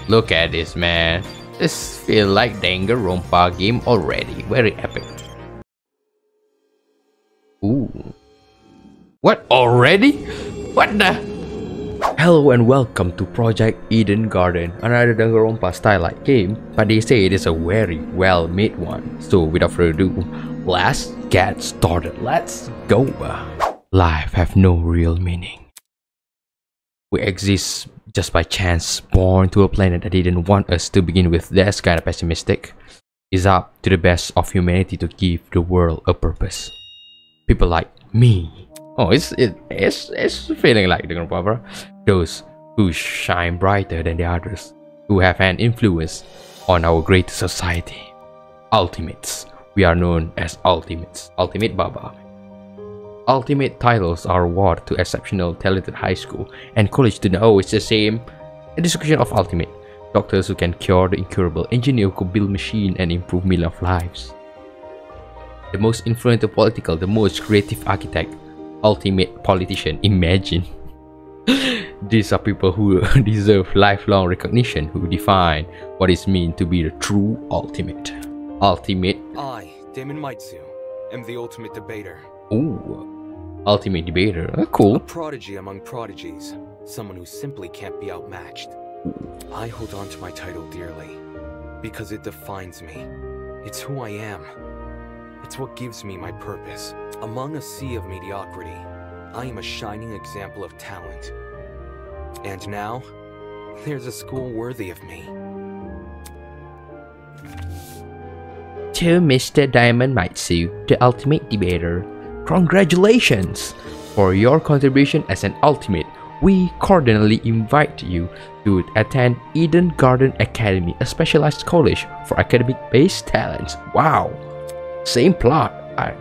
Look at this, man. This feels like Danganronpa game already. Very epic. Ooh. What already? What the? Hello and welcome to Project Eden Garden, another Danganronpa style-like game, but they say it is a very well-made one. So without further ado, let's get started. Let's go. Life have no real meaning. We exist just by chance, born to a planet that didn't want us to begin with. That's kind of pessimistic. It's up to the best of humanity to give the world a purpose. People like me. Oh, it's feeling like Danganronpa, bro. Those who shine brighter than the others, who have an influence on our greater society. Ultimates. We are known as Ultimates. Ultimate Baba. Ultimate titles are awarded to exceptional, talented high school and college students. Oh, it's the same. A description of Ultimate. Doctors who can cure the incurable, engineer who could build machines and improve millions of lives. The most influential political, the most creative architect, ultimate politician. Imagine. These are people who deserve lifelong recognition, who define what it means to be the true ultimate. Ultimate. I, Damon Maitsu, am the ultimate debater. Ooh. Ultimate debater. Cool. A prodigy among prodigies. Someone who simply can't be outmatched. I hold on to my title dearly because it defines me. It's who I am. It's what gives me my purpose. Among a sea of mediocrity, I am a shining example of talent. And now, there's a school worthy of me. To Mr. Diamond Maitsu, the ultimate debater, congratulations! For your contribution as an ultimate, we cordially invite you to attend Eden Garden Academy, a specialized college for academic-based talents. Wow! Same plot,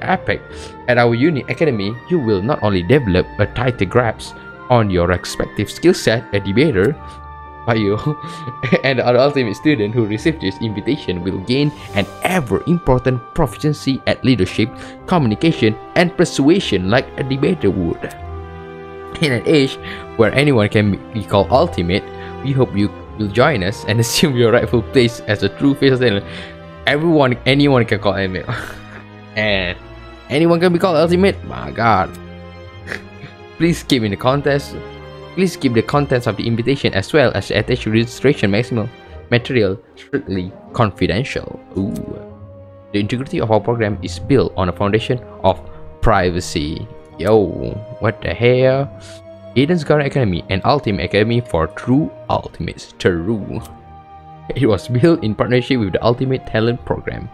epic. At our unique academy, you will not only develop a tighter grasp on your respective skill set, a debater, but you and the other ultimate student who receives this invitation will gain an ever important proficiency at leadership, communication, and persuasion like a debater would. In an age where anyone can be called ultimate, we hope you will join us and assume your rightful place as a true face of talent. Anyone can call ultimate. And anyone can be called ultimate? My god. Please keep the contents of the invitation as well as the attached registration material strictly confidential. Ooh. The integrity of our program is built on a foundation of privacy. Yo, what the hell? Eden's Garden Academy, an ultimate academy for true ultimates. True. It was built in partnership with the Ultimate Talent Program,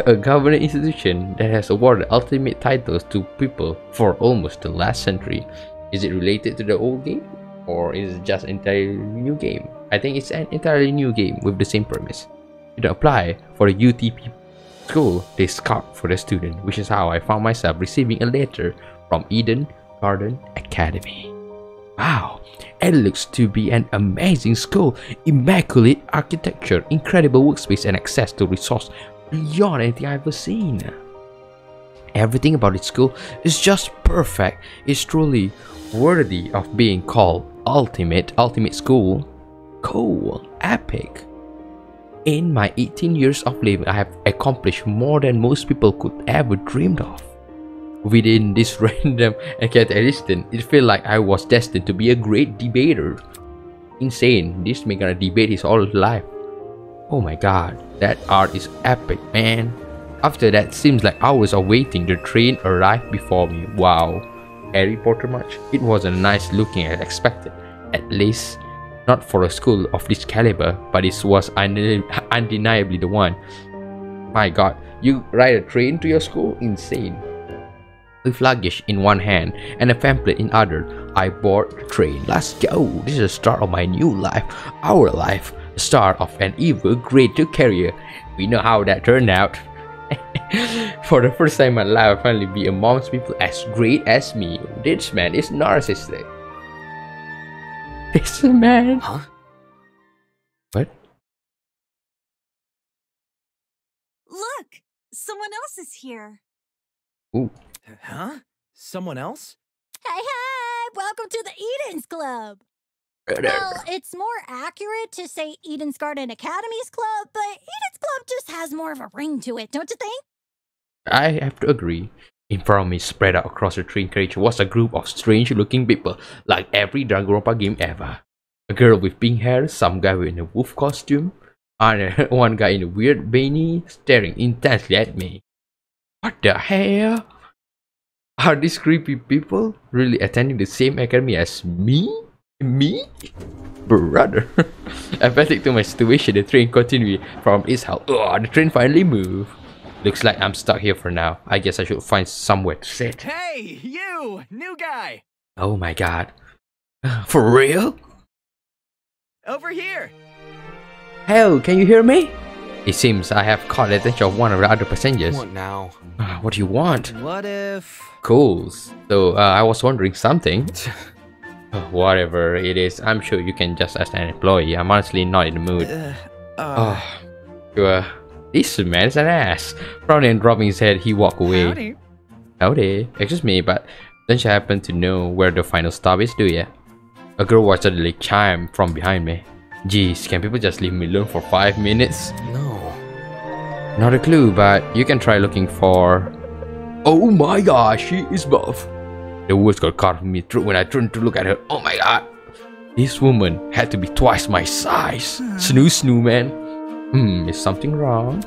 a government institution that has awarded ultimate titles to people for almost the last century. Is it related to the old game? Or is it just an entirely new game? I think it's an entirely new game with the same premise. You don't apply for the UTP school, they scout for the student, which is how I found myself receiving a letter from Eden Garden Academy. Wow, it looks to be an amazing school. Immaculate architecture, incredible workspace, and access to resources beyond anything I've ever seen. Everything about this school is just perfect. It's truly worthy of being called ultimate school. Cool, epic. In my 18 years of living, I have accomplished more than most people could ever dreamed of. Within this random and chaotic existence, it felt like I was destined to be a great debater. Insane, this man gonna debate his whole life. Oh my god, that art is epic, man. After that, seems like hours of waiting, the train arrived before me. Wow. Harry Potter much? It wasn't nice looking as expected. At least, not for a school of this caliber, but it was undeniably the one. My god, you ride a train to your school? Insane. With luggage in one hand and a pamphlet in other, I board the train. Let's go. This is the start of my new life. Our life. The start of an even greater career. We know how that turned out. For the first time in my life, I finally be amongst people as great as me. This man is narcissistic. This man. Huh? What? Look! Someone else is here. Ooh. Huh? Someone else? Hey, hey! Welcome to the Eden's Club! Well, it's more accurate to say Eden's Garden Academy's club, but Eden's club just has more of a ring to it, don't you think? I have to agree. In front of me, spread out across the train carriage, was a group of strange-looking people, like every Danganronpa game ever. A girl with pink hair, some guy in a wolf costume, and one guy in a weird beanie staring intensely at me. What the hell? Are these creepy people really attending the same academy as me? Me? Brother. Apathic to my situation, the train continued from its halt. Oh, the train finally moved. Looks like I'm stuck here for now. I guess I should find somewhere to sit. Hey, you! New guy! Oh my god. For real? Over here! Hell, can you hear me? It seems I have caught the attention of one of the other passengers. What now? What do you want? What if... Cool. So, I was wondering something. Whatever it is, I'm sure you can just as an employee. I'm honestly not in the mood. Sure. This man's an ass. Frowning and dropping his head, he walked away. Howdy. Howdy. Excuse me, but don't you happen to know where the final stop is, do ya? A girl was suddenly chimed from behind me. Jeez, can people just leave me alone for 5 minutes? No. Not a clue, but you can try looking for... Oh my gosh, she is buff. The words got caught in me through when I turned to look at her. Oh my god. This woman had to be twice my size. Snoo man. Is something wrong?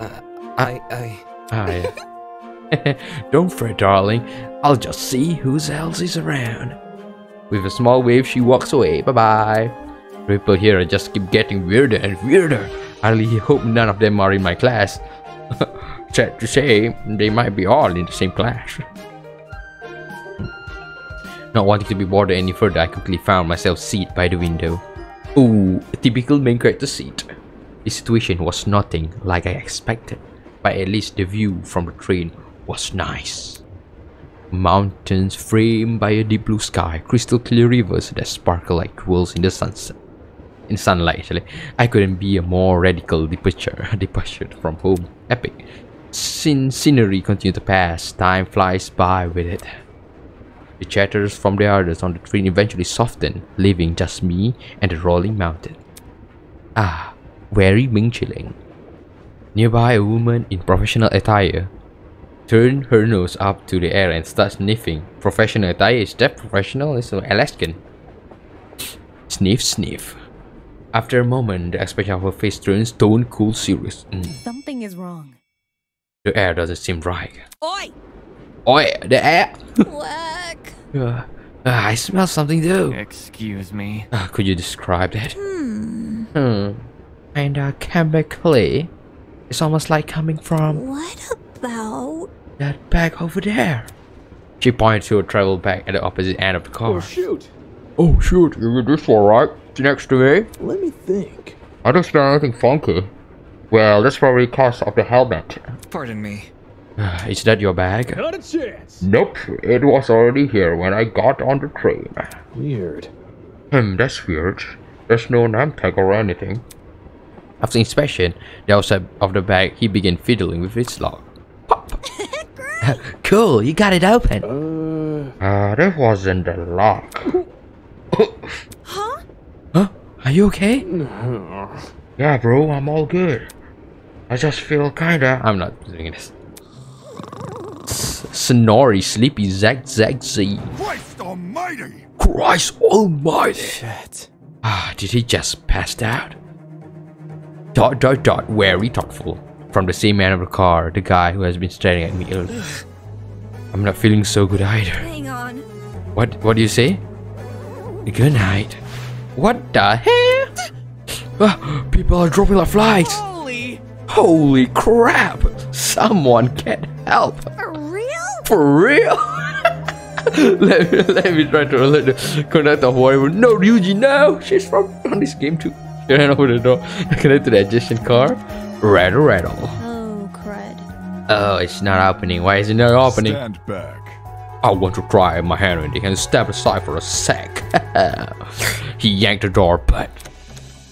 Don't fret, darling. I'll just see who else is around. With a small wave, she walks away. Bye-bye. People here just keep getting weirder and weirder. I really hope none of them are in my class. Sad to say, they might be all in the same class. Not wanting to be bothered any further, I quickly found myself seated by the window. Ooh, a typical main character seat. The situation was nothing like I expected, but at least the view from the train was nice. Mountains framed by a deep blue sky, crystal clear rivers that sparkle like jewels in the sunset. In sunlight, actually. I couldn't be a more radical departure from home. Epic. Scenery continued to pass, time flies by with it. The chatters from the others on the train eventually softened, leaving just me and the rolling mountain. Ah, very chilling. Nearby, a woman in professional attire turned her nose up to the air and started sniffing. Professional attire? Is that professional? It's Alaskan. Sniff, sniff. After a moment, the expression of her face turned stone cool serious. Something is wrong. The air doesn't seem right. Oi! Oi, the air! Whack. I smell something though. Excuse me. Could you describe that? And chemically, it's almost like coming from What about... that bag over there. She pointed to a travel bag at the opposite end of the car. Oh shoot! Oh shoot, you this alright? Next to me? Let me think. I don't smell anything funky. Well, that's probably because of the helmet. Pardon me. Is that your bag? Not a chance! Nope, it was already here when I got on the train. Weird. That's weird. There's no name tag or anything. After inspection, the outside of the bag, he began fiddling with its lock. Pop! Cool, you got it open. That wasn't the lock. Huh? Huh? Are you okay? Yeah, bro, I'm all good. I just feel kinda... I'm not doing this. Snorri, sleepy, zag, z. Christ almighty! Christ almighty! Shit. Did he just pass out? ... Very thoughtful. From the same man of the car, the guy who has been staring at me earlier. I'm not feeling so good either. Hang on. What do you say? Good night. What the hell? People are dropping like flies. Holy crap! Someone get help. For real? For real? let me try to alert the conductor of whatever. No, Ryuji, no! She's from on this game too. She ran over the door, connected to the adjacent car. Rattle. Oh, crud. Oh, it's not opening. Why is it not opening? Stand back. I want to try my hand in the and step aside for a sec. He yanked the door, but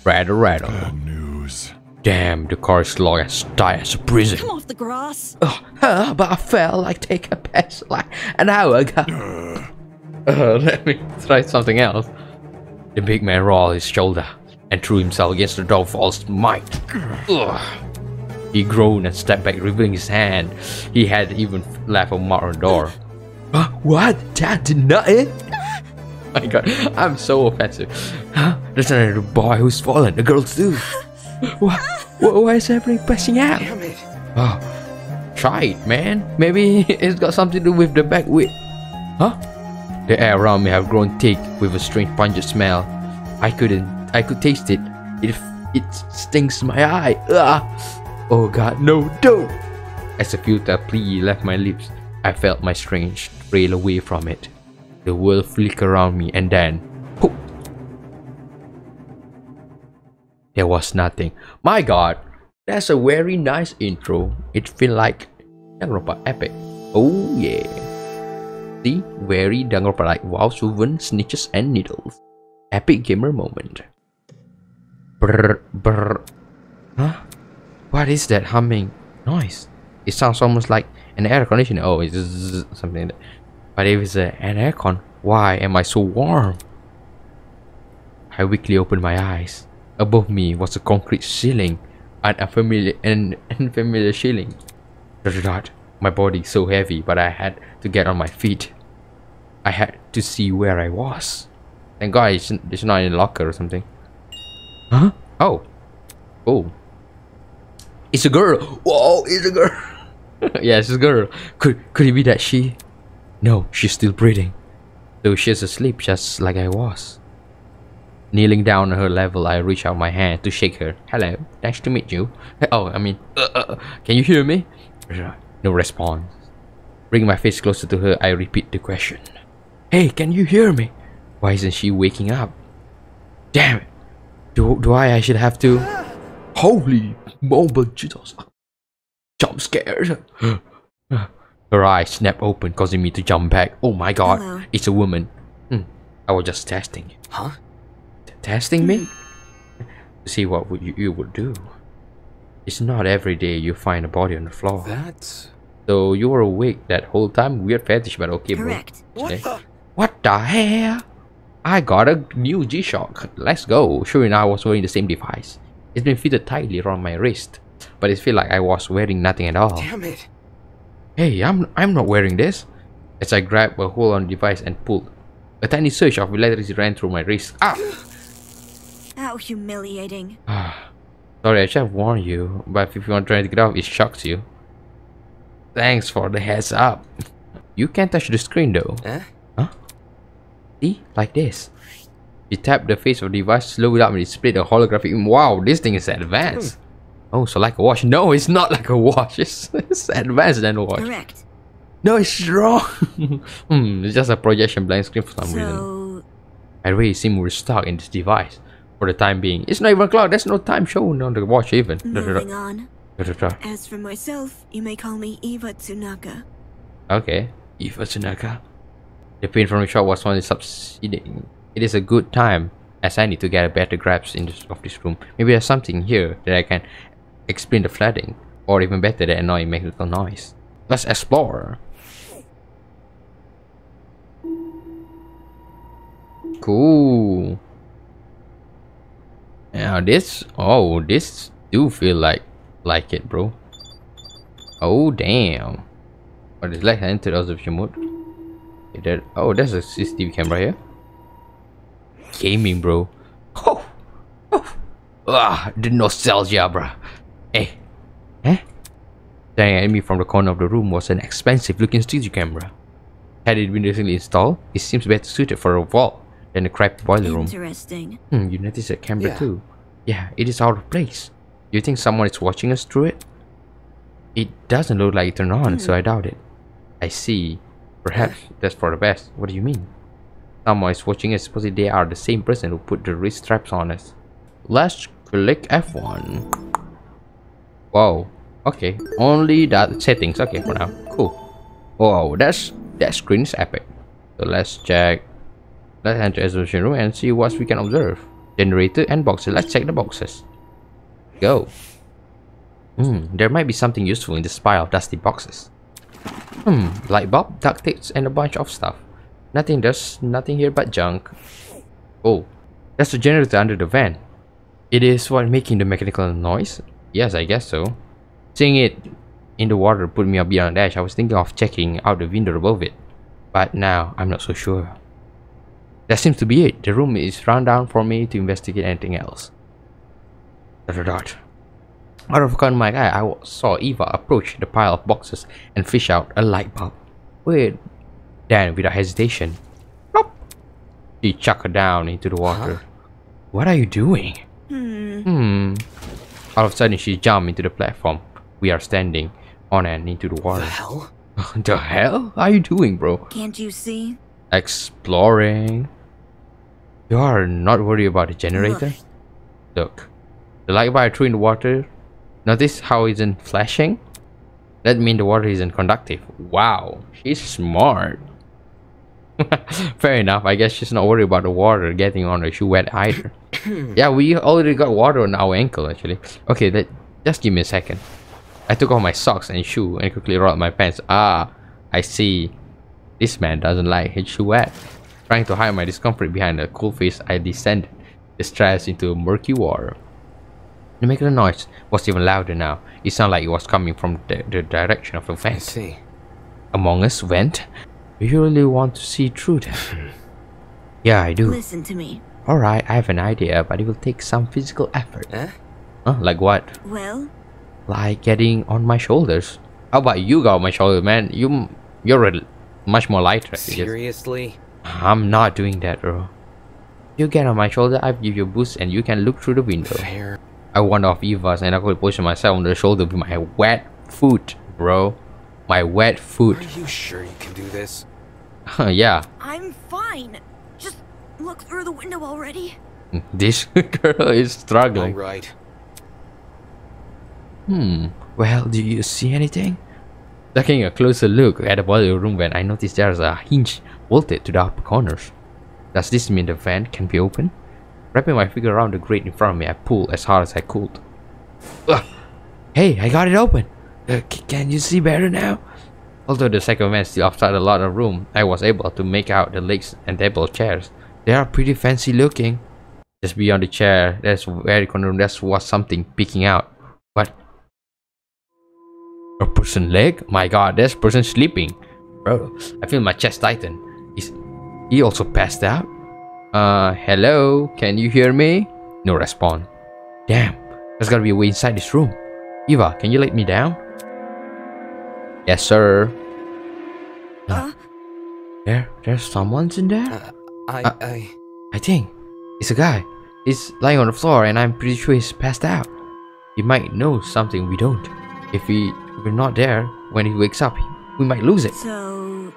rattle. Bad news. Damn, the car is long as tight as a prison. Come off the grass. But I felt like taking a piss like an hour ago. Let me try something else. The big man rolled his shoulder and threw himself against the door with all his might. Ugh. He groaned and stepped back, revealing his hand. He had even left a mark on the door. What? That did not it? My god, I'm so offensive. Huh? There's another boy who's fallen. The girls too. Why is everything passing out? Damn it. Oh, try it, man. Maybe it's got something to do with the back wheel. Huh? The air around me have grown thick with a strange pungent smell. I could taste it. It stings my eye. Ugh. Oh god, no, don't! As a futile plea left my lips, I felt my strength trail away from it. The world flickered around me and then, poof! There was nothing. My god, that's a very nice intro. It feels like Danganronpa epic. Oh yeah. See, very Danganronpa like wow, woven snitches and needles. Epic gamer moment. Brr brr. Huh? What is that humming noise? It sounds almost like an air conditioner. Oh, it's something like that. But if it's an aircon, why am I so warm? I weakly opened my eyes. Above me was a concrete ceiling, an unfamiliar ceiling. My body so heavy, but I had to get on my feet. I had to see where I was. Thank God it's not in a locker or something. Huh? Oh. Oh. It's a girl. Whoa, it's a girl. Yeah, it's a girl. Could it be that she? No, she's still breathing. Though she's asleep just like I was. Kneeling down on her level, I reach out my hand to shake her. Hello, nice to meet you. Oh, I mean, can you hear me? No response. Bringing my face closer to her, I repeat the question. Hey, can you hear me? Why isn't she waking up? Damn it. Do I actually have to? Holy mobile Jesus. Jump scared. Her eyes snap open, causing me to jump back. Oh my god, hello. It's a woman. I was just testing. Huh? Testing me? To see what you would do. It's not every day you find a body on the floor. That's... So you were awake that whole time? Weird fetish, but okay, bro. Correct. What the hell? I got a new G-Shock. Let's go. Sure enough, I was wearing the same device. It's been fitted tightly around my wrist, but it feels like I was wearing nothing at all. Damn it. Hey, I'm not wearing this. As I grabbed a hold on the device and pulled, a tiny surge of electricity ran through my wrist. Ah! How humiliating. Sorry, I should have warned you, but if you want to try to get off, it shocks you. Thanks for the heads up. You can't touch the screen though. Huh? See? Like this. You tap the face of the device, slow it up and display the holographic. Wow, this thing is advanced. Oh, so like a watch. No, it's not like a watch. It's advanced than a watch. Correct. No, it's wrong. It's just a projection blank screen for some reason. I really seem we're stuck in this device for the time being. It's not even a clock. There's no time shown on the watch even. Moving on. As for myself, you may call me Eva Tsunaka. Okay, Eva Tsunaka. The pain from the shot was only subsiding. It is a good time, as I need to get a better grasp of this room. Maybe there's something here that I can explain the flooding, or even better, the annoying mechanical noise. Let's explore. Cool. Now this do feel like it, bro. Oh damn. What is like enter the observation mode? Oh, there's a CCTV camera here. Gaming, bro. The nostalgia, bro. Hey. Staring at me from the corner of the room was an expensive looking studio camera. Had it been recently installed, it seems better suited for a vault than a crappy boiler room. Interesting. You notice that camera too? Yeah, it is out of place. Do you think someone is watching us through it? It doesn't look like it turned on, so I doubt it. I see. Perhaps that's for the best. What do you mean? Someone is watching us. Supposedly they are the same person who put the wrist straps on us. Let's click F1. Wow. Okay. Only that settings. Okay, for now. Cool. Wow, that screen is epic. So let's check. Let's enter the observation room and see what we can observe. Generator and boxes. Let's check the boxes. Go. There might be something useful in this pile of dusty boxes. Light bulb, duct tapes, and a bunch of stuff. Nothing here but junk. Oh, That's the generator under the van. It is what making the mechanical noise? Yes, I guess so. Seeing it in the water put me up beyond dash. I was thinking of checking out the window above it, but now I'm not so sure. That seems to be it. The room is run down for me to investigate anything else. Out of the corner of my eye, I saw Eva approach the pile of boxes and fish out a light bulb. Wait. Then, without hesitation, plop, she chucked her down into the water. Huh? What are you doing? All of a sudden, she jumped into the platform we are standing on and into the water. The hell? The hell are you doing, bro? Can't you see? Exploring. You are not worried about the generator? Look. The light bar I threw in the water. Notice how it isn't flashing? That means the water isn't conductive. Wow, she's smart. Fair enough, I guess she's not worried about the water getting on her shoe wet either. Yeah, we already got water on our ankle actually. Okay, just give me a second. I took off my socks and shoe and quickly rolled my pants. Ah, I see. This man doesn't like his shoe wet. Trying to hide my discomfort behind a cool face, I descended the stairs into murky water. The making noise was even louder now. It sounded like it was coming from the direction of the I vent. see. Among us vent? You really want to see through them? Yeah, I do. Listen to me. Alright, I have an idea, but it will take some physical effort. Eh? Huh? Like what? Well, Like getting on my shoulders. How about you go on my shoulder, man? You're much more lighter. I guess. Seriously? I'm not doing that, bro. You get on my shoulder, I give you a boost, and you can look through the window. Fair. I went off Eva's and I could push myself on the shoulder with my wet foot, bro. My wet foot. Are you sure you can do this? Yeah. I'm fine. Just look through the window already. This girl is struggling. Alright. Well, do you see anything? Taking a closer look at the body of the room when I noticed there's a hinge bolted to the upper corners. Does this mean the vent can be opened? Wrapping my finger around the grate in front of me, I pulled as hard as I could. Ugh. Hey, I got it open! Can you see better now? Although the second vent still outside a lot of room, I was able to make out the legs and table chairs. They are pretty fancy looking. Just beyond the chair, there's very corner room, there was something peeking out. What? A person leg? My god, there's a person sleeping. Bro, I feel my chest tighten. Is he also passed out? Hello? Can you hear me? No response. Damn, there's gotta be a way inside this room. Eva, can you let me down? Yes, sir. There's someone's in there? I think it's a guy. He's lying on the floor and I'm pretty sure he's passed out. He might know something we don't. If we're not there when he wakes up, we might lose it. So,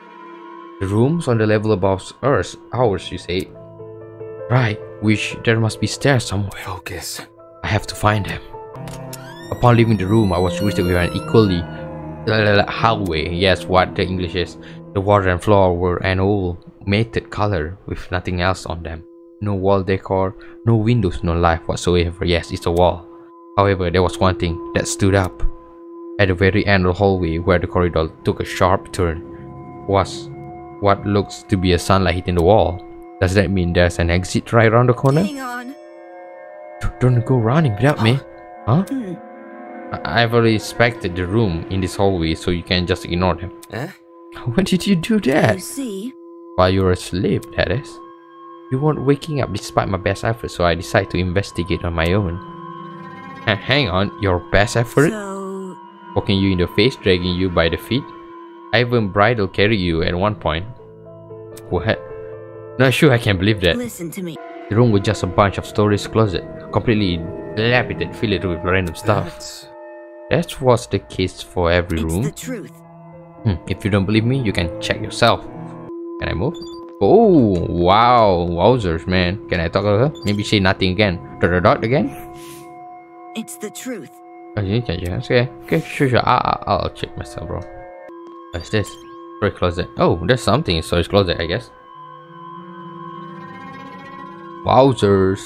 The room's on the level above ours, you say? Right, which there must be stairs somewhere. Focus. I have to find them. Upon leaving the room, I was greeted with an equally hallway. Yes, what the English is. The water and floor were an old mated color with nothing else on them. No wall decor, no windows, no life whatsoever. Yes, it's a wall. However, there was one thing that stood up. At the very end of the hallway, where the corridor took a sharp turn, was what looks to be a sunlight hitting the wall. Does that mean there's an exit right around the corner? hang on. Don't go running without me. Huh? I've already inspected the room in this hallway, so you can just ignore them. Eh? When did you do that? You see? While you were asleep, that is. You weren't waking up despite my best effort, so I decided to investigate on my own. Hang on, your best effort? So, Poking you in the face, dragging you by the feet? I even bridal carry you at one point. What? Not sure I can believe that. listen to me. The room was just a bunch of storage closet, completely dilapidated, filled with random stuff. That was the case for every It's room. the truth. If you don't believe me, you can check yourself. Can I move? Oh, wow. Wowzers, man. Can I talk to her? Maybe say nothing again. Dot again? It's the truth. Okay, sure. I'll check myself, bro. What's this? Storage closet. Oh, there's something in storage closet, I guess. Wowzers.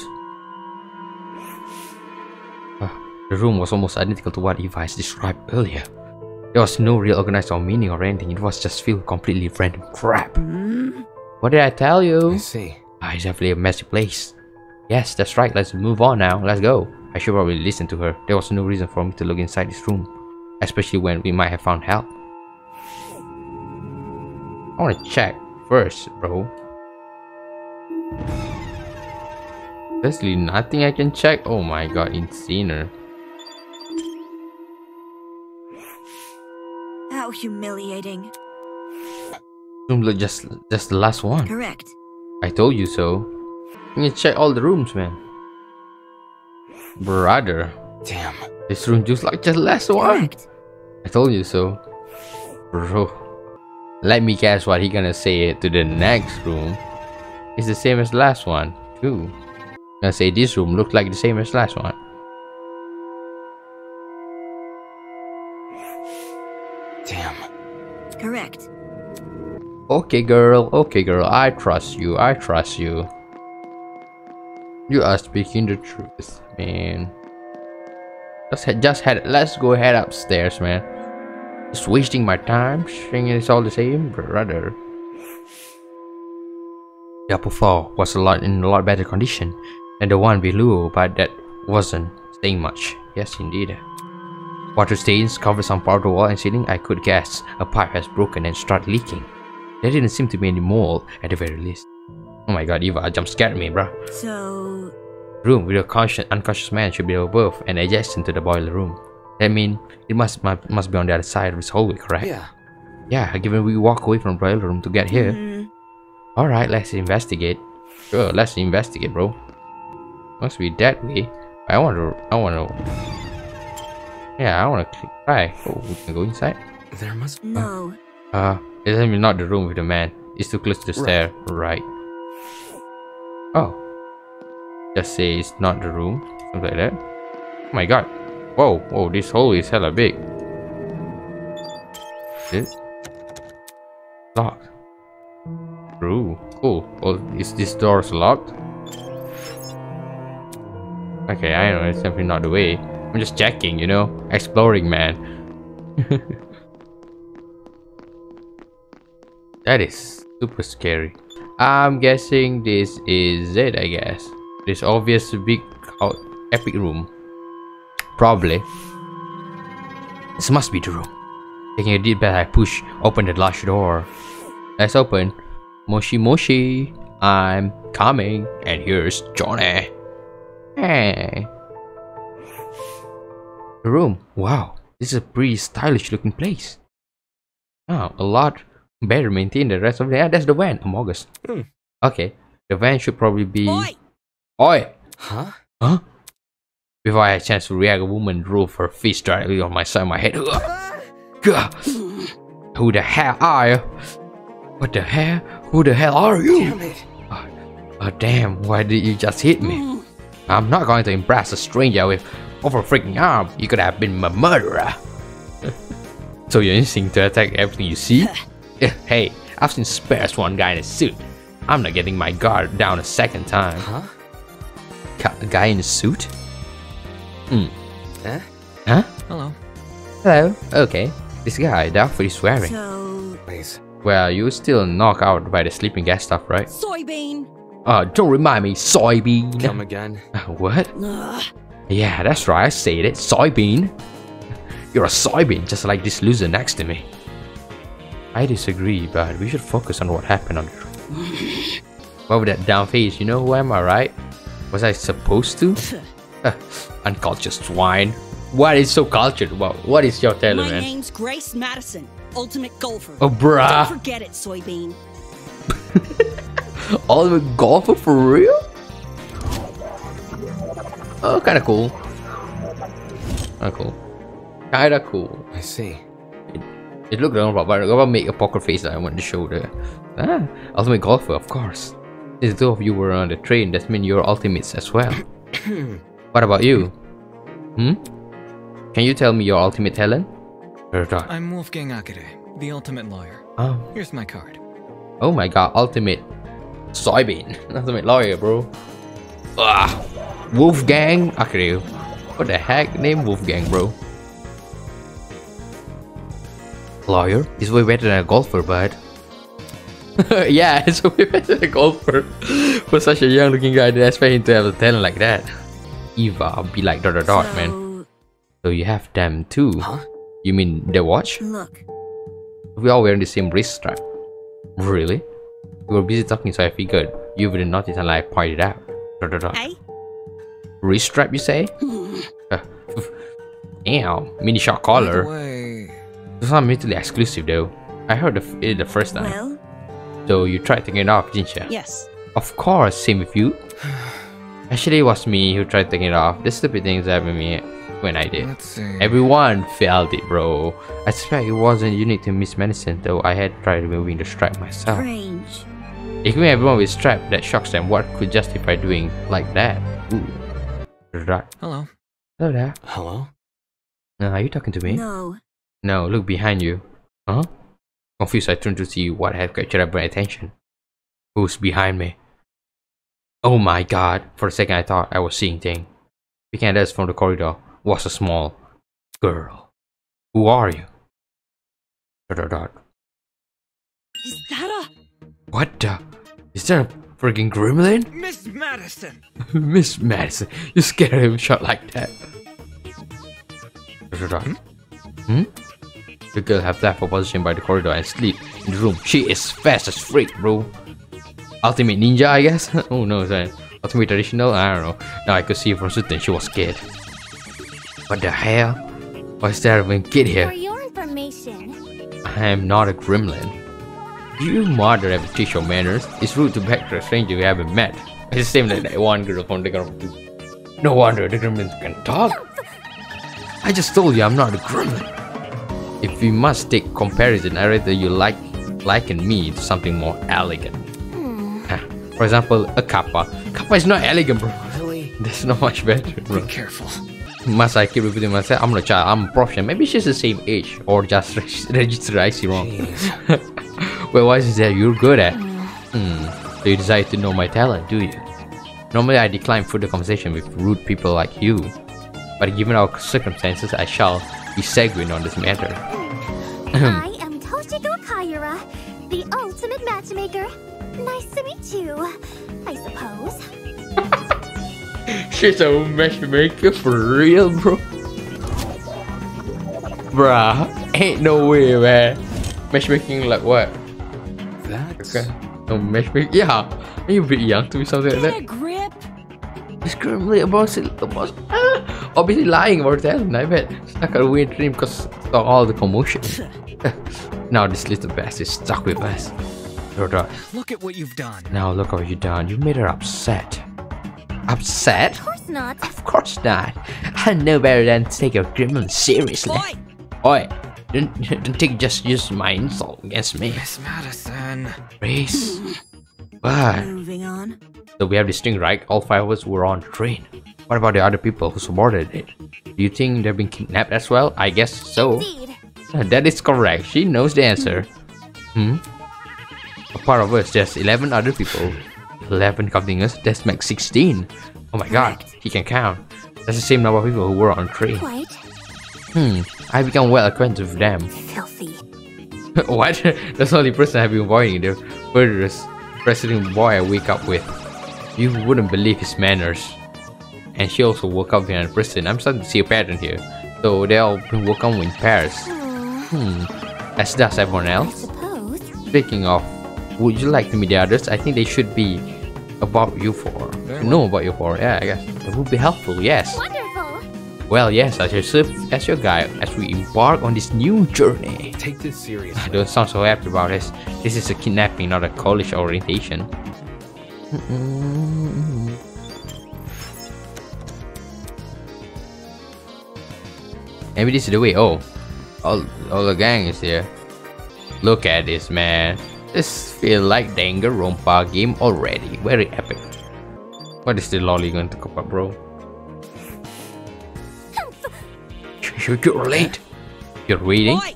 The room was almost identical to what Eva has described earlier. There was no real organized or meaning or anything. It was just filled with completely random crap. What did I tell you? I see. It's definitely a messy place. Yes, that's right. Let's move on now. Let's go. I should probably listen to her. There was no reason for me to look inside this room, especially when we might have found help. I want to check first, bro. There's really nothing I can check. Oh my god, insane. How humiliating. Room look just the last one. Correct. I told you so. You can check all the rooms, man. Brother. Damn. This room just like the last one. Correct. I told you so. Bro. Let me guess what he gonna say to the next room. It's the same as last one, too. Gonna say this room looked like the same as last one. Damn. Correct. Okay, girl. Okay, girl. I trust you. I trust you. You are speaking the truth, man. Let's go head upstairs, man. Just wasting my time saying it's all the same, brother. The upper floor was in a lot better condition than the one below, but that wasn't saying much. Yes, indeed. Water stains covered some part of the wall and ceiling. I could guess a pipe has broken and started leaking. There didn't seem to be any mold at the very least. Oh my god, Eva jump scared me, bruh. So... Room with a unconscious man should be above and adjacent to the boiler room. That means it must be on the other side of this hallway, correct? Yeah. Yeah, given we walk away from the boiler room to get here. Alright, let's investigate. Sure, let's investigate, bro. Must be that way. I wanna try. Oh, we can go inside. There must... No. It's definitely not the room with the man. It's too close to the stair. Right. Oh. Just say it's not the room. Something like that. Oh my god. Whoa, whoa, this hole is hella big. Is it? Locked. True. Cool. Oh, is this door locked? Okay, I know it's definitely not the way. I'm just checking, you know? Exploring, man. That is super scary. I'm guessing this is it, I guess. This obvious big epic room. Probably. This must be the room. Taking a deep breath, I push open the large door. Let's open. Moshi Moshi, I'm coming. And here's Johnny. Hey. The room. Wow, this is a pretty stylish looking place. Oh, a lot better maintained than the rest of the... Yeah, that's the van. Among Us. Okay, the van should probably be... Oi! Huh? Huh? Before I had a chance to react, a woman drove her fist directly on my side of my head. Who the hell are you? What the hell? Who the hell are you? Damn it. Oh damn, why did you just hit me? I'm not going to impress a stranger with over a freaking arm. You could have been my murderer. So you're instinct to attack everything you see? Hey, I've seen spares one guy in a suit. I'm not getting my guard down a second time. Huh? A guy in a suit? Huh? Huh? Hello. Hello. Okay. This guy, the outfit he's wearing. So... Please. Well, you still knocked out by the sleeping gas stuff, right? Soybean. Don't remind me, soybean. Come again. What? Ugh. Yeah, that's right, I said it. Soybean. You're a soybean, just like this loser next to me. I disagree, but we should focus on what happened on the trip. What with that down face? You know who am I, right? Was I supposed to? Uncultured swine. What is so cultured? What is your tale, My man? name's Grace Madison, ultimate golfer. Oh, bruh. Don't forget it, Soybean. Ultimate golfer for real? Oh, kinda cool. Kinda cool. I see. It looked wrong, but I'm gonna make a poker face that I want to show there. Ultimate golfer, of course. Since two of you were on the train, that means you're ultimates as well. What about you? Can you tell me your ultimate talent? I'm Wolfgang Akere, the ultimate lawyer. Oh. Here's my card. Oh my god, ultimate soybean. Ultimate lawyer, bro. Wolfgang Akere. What the heck? Name Wolfgang, bro. Lawyer? He's way better than a golfer, bud. Yeah, it's way better than a golfer. For such a young looking guy, I didn't expect him to have a talent like that. Eva, be like ... man. So you have them too. Huh? You mean the watch? Look, We all wearing the same wrist strap. Really? We were busy talking, so I figured you wouldn't notice until I pointed out. ... Hey? Wrist strap, you say? Damn, mini short By the collar. way, It's not mutually exclusive though. I heard of it the first time. well, So you tried taking it off, didn't you? Yes. Of course, same with you. Actually, it was me who tried taking it off. The stupid things happened to me when I did. let's see. Everyone felt it, bro. I suspect it wasn't unique to Miss Medicine, though I had tried removing the strap myself. strange. If we everyone with strap, that shocks them. What could justify doing like that? Ooh. Right. Hello. Hello there. Hello? Are you talking to me? No, No, look behind you. Huh? Confused, I turned to see what had captured my attention. Who's behind me? Oh my god. For a second I thought I was seeing things. Behind us from the corridor was a small girl. Who are you? ... Is that a... What the? Is that a freaking gremlin? Miss Madison! Miss Madison, you scared him shot like that. Hmm? The girl have left her position by the corridor and sleep in the room. She is fast as freak, bro. Ultimate ninja, I guess? Oh no, sorry. Ultimate traditional? I don't know. Now I could see from certain she was scared. What the hell? Why is there even kid For here? your information, I am not a gremlin. You mother ever teach your manners? It's rude to back to a stranger you haven't met. It's the same like that one girl from Danganronpa 2. No wonder the gremlins can talk. I just told you I'm not a gremlin. If we must take comparison, I rather you liken me to something more elegant. For example, a kappa. Kappa is not elegant, bro. Really? That's not much better, bro. Be careful. Must I keep repeating myself? I'm not a child, I'm a professional. Maybe she's the same age, or just registered IC wrong. Jeez. Well, what is that you're good at? So you decide to know my talent, do you? Normally I decline further conversation with rude people like you. But given our circumstances, I shall be sanguine on this matter. I am Toshiko Kaira, the ultimate matchmaker. Nice to meet you, I suppose. She's a matchmaker for real, bro. Bruh, ain't no way, man. Matchmaking like what? That's... Okay. No matchmaking? Yeah. Are you a bit young to be something like Get that? a grip! It's currently about obviously lying about that, I bet. It's like a weird dream because of all the commotion. Now this little bastard is stuck with us. Look at what you've done. Now look what you done. You made her upset. Upset? Of course not. Of course not. I know better than to take your gremlin seriously. Oi! Oi! Don't take just use my insult against me. Miss Madison. Race. What? moving on. So we have this thing, right? All 5 of us were on the train. What about the other people who supported it? Do you think they've been kidnapped as well? I guess so. Indeed. That is correct. She knows the answer. A part of us, there's 11 other people. 11 counting us, that makes 16. Oh my god, he can count. That's the same number of people who were on the train. Quite I become well acquainted with them. filthy. What? That's the only person I've been avoiding. The murderous president boy I wake up with. You wouldn't believe his manners. And she also woke up behind a prison. I'm starting to see a pattern here. So they all been woken up in pairs. As does everyone I else. suppose. Speaking of, would you like to meet the others? I think they should be about you for. Know about you for. Yeah, I guess. It would be helpful, yes. Wonderful. Well, yes, I shall serve as your guide as we embark on this new journey. Take this seriously. I don't sound so happy about this. This is a kidnapping, not a college orientation. Maybe this is the way. Oh, all the gang is here. Look at this, man. This feel like Danganronpa game already. Very epic. What is the lolly going to cook up, bro? You're late. You're waiting? Oi!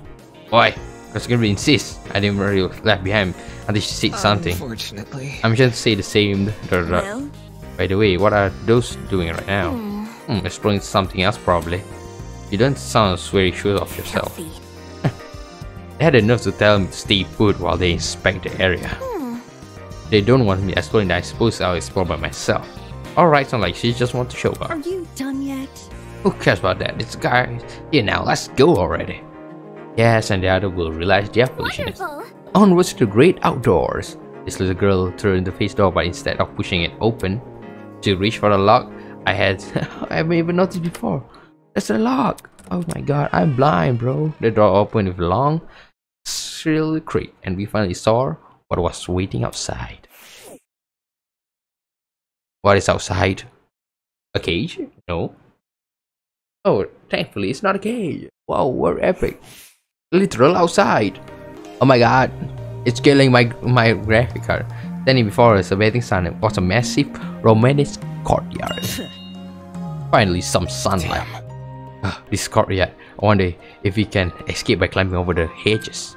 Why? Because Grimby insists. I didn't really left behind until she said something. Unfortunately. I'm just say the same. Well, By the way, what are those doing right now? Exploring something else probably. You don't sound very sure of yourself. Filthy. They had enough to tell me to stay put while they inspect the area. They don't want me exploring, I suppose I'll explore by myself. Alright, sounds like she just wants to show Are up. you done yet? Who cares about that? It's a guy here now, let's go already. Yes, and the other will realize their foolishness. Wonderful. Onwards to the great outdoors. This little girl turned the face door, but instead of pushing it open, she reached for the lock. I haven't even noticed before. There's a lock. Oh my god, I'm blind, bro. The door opened with a long, shrill creak, and we finally saw what was waiting outside. What is outside? A cage? No. Oh, thankfully it's not a cage. Wow, we're epic. Literal outside. Oh my god, it's killing my graphic card. Standing before us, a bathing sun was a massive romantic courtyard. Finally, some sunlight. This courtyard. I wonder if we can escape by climbing over the hedges.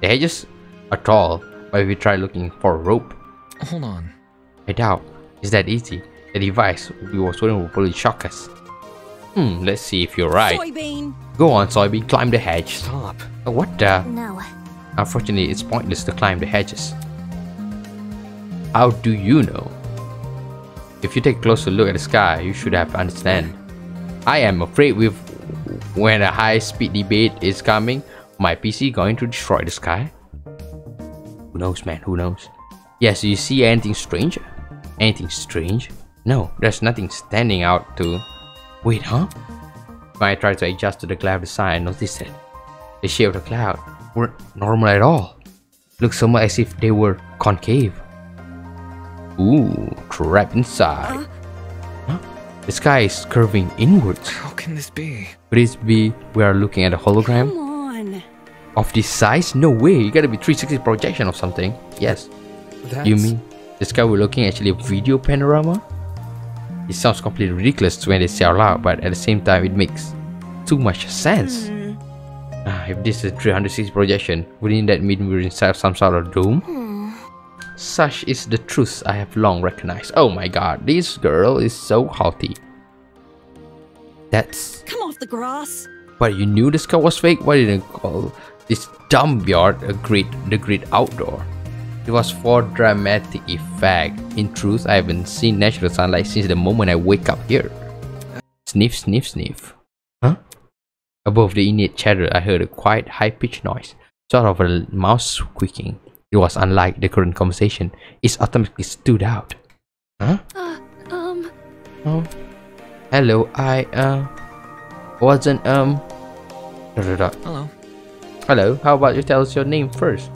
The hedges are tall, but if we try looking for a rope. Hold on. I doubt it's that easy. The device we were holding will probably shock us. Let's see if you're right. Soybean. Go on, Soybean, climb the hedge. Stop. What the? No. Unfortunately, it's pointless to climb the hedges. How do you know? If you take a closer look at the sky, you should have understand. I am afraid when a high-speed debate is coming, my PC going to destroy the sky. Who knows, man? Who knows? Yes, you see anything strange? Anything strange? No, there's nothing standing out to... Wait, huh? When I tried to adjust to the glare of the sun, I noticed it. The shape of the cloud weren't normal at all. Looks so much as if they were concave. Ooh, trapped inside. Huh? The sky is curving inwards. How can this be? Could it be we are looking at a hologram? Come on. Of this size? No way, it gotta be 360 projection or something. Yes. That's... You mean the sky we're looking at actually a video panorama? It sounds completely ridiculous when they say out loud, but at the same time it makes too much sense. If this is a 360 projection, wouldn't that mean we're inside some sort of dome? Such is the truth I have long recognized. Oh my god, this girl is so haughty. That's... Come off the grass. But you knew the sky was fake? Why didn't you call this dumb yard the great outdoor? It was for dramatic effect. In truth, I haven't seen natural sunlight since the moment I wake up here. Sniff, sniff, sniff. Huh? Above the innate chatter, I heard a quiet, high-pitched noise, sort of a mouse squeaking. It was unlike the current conversation. It automatically stood out. Huh? Oh. Hello, I wasn't Hello. Hello, how about you tell us your name first?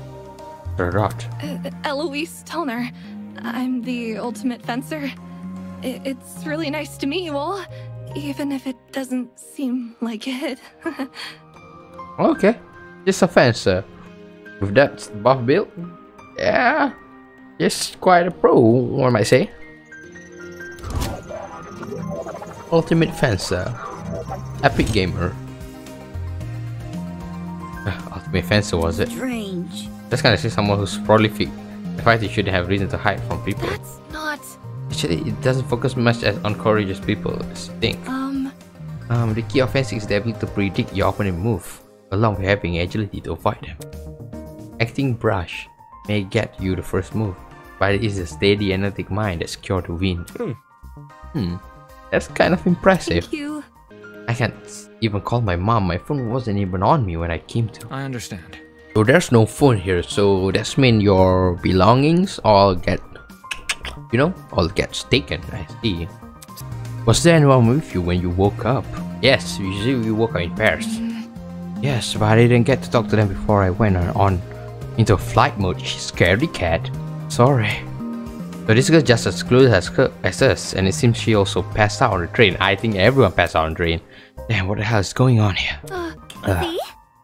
Eloise Toner. I'm the ultimate fencer. It's really nice to meet you all, even if it doesn't seem like it. Okay, just a fencer. With that buff build, yeah, just quite a pro, one might say. Ultimate fencer, epic gamer. Ultimate fencer, was it? Strange. That's kind of someone who's prolific. The fighter shouldn't have reason to hide from people. That's not... Actually, it doesn't focus much on courageous people, as you think. The key of fencing is the ability to predict your opponent's move, along with having agility to avoid them. Acting brash may get you the first move, but it is a steady analytic mind that's sure to win. That's kind of impressive. Thank you. I can't even call my mom. My phone wasn't even on me when I came to. I understand. So there's no phone here, so that's mean your belongings all get, all gets taken. I see. Was there anyone with you when you woke up? Yes, usually we woke up in pairs. Yes, but I didn't get to talk to them before I went on into flight mode. Scaredy cat. Sorry. So this girl just as close as us, and it seems she also passed out on the train. I think everyone passed out on the train. Damn, what the hell is going on here?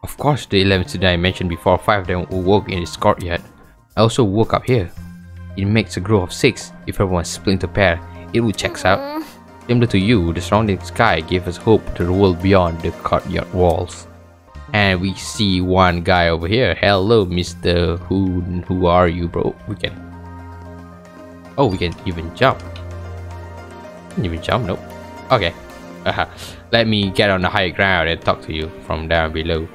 Of course, the 11 students I mentioned before, 5 of them woke in this courtyard. I also woke up here. It makes a group of 6. If everyone split into pair, it would check out. Similar to you, the surrounding sky gave us hope to the world beyond the courtyard walls. And we see one guy over here. Hello, Mr. Who are you, bro? We can even jump. Can you even jump? Nope. Okay. Let me get on the high ground and talk to you from down below.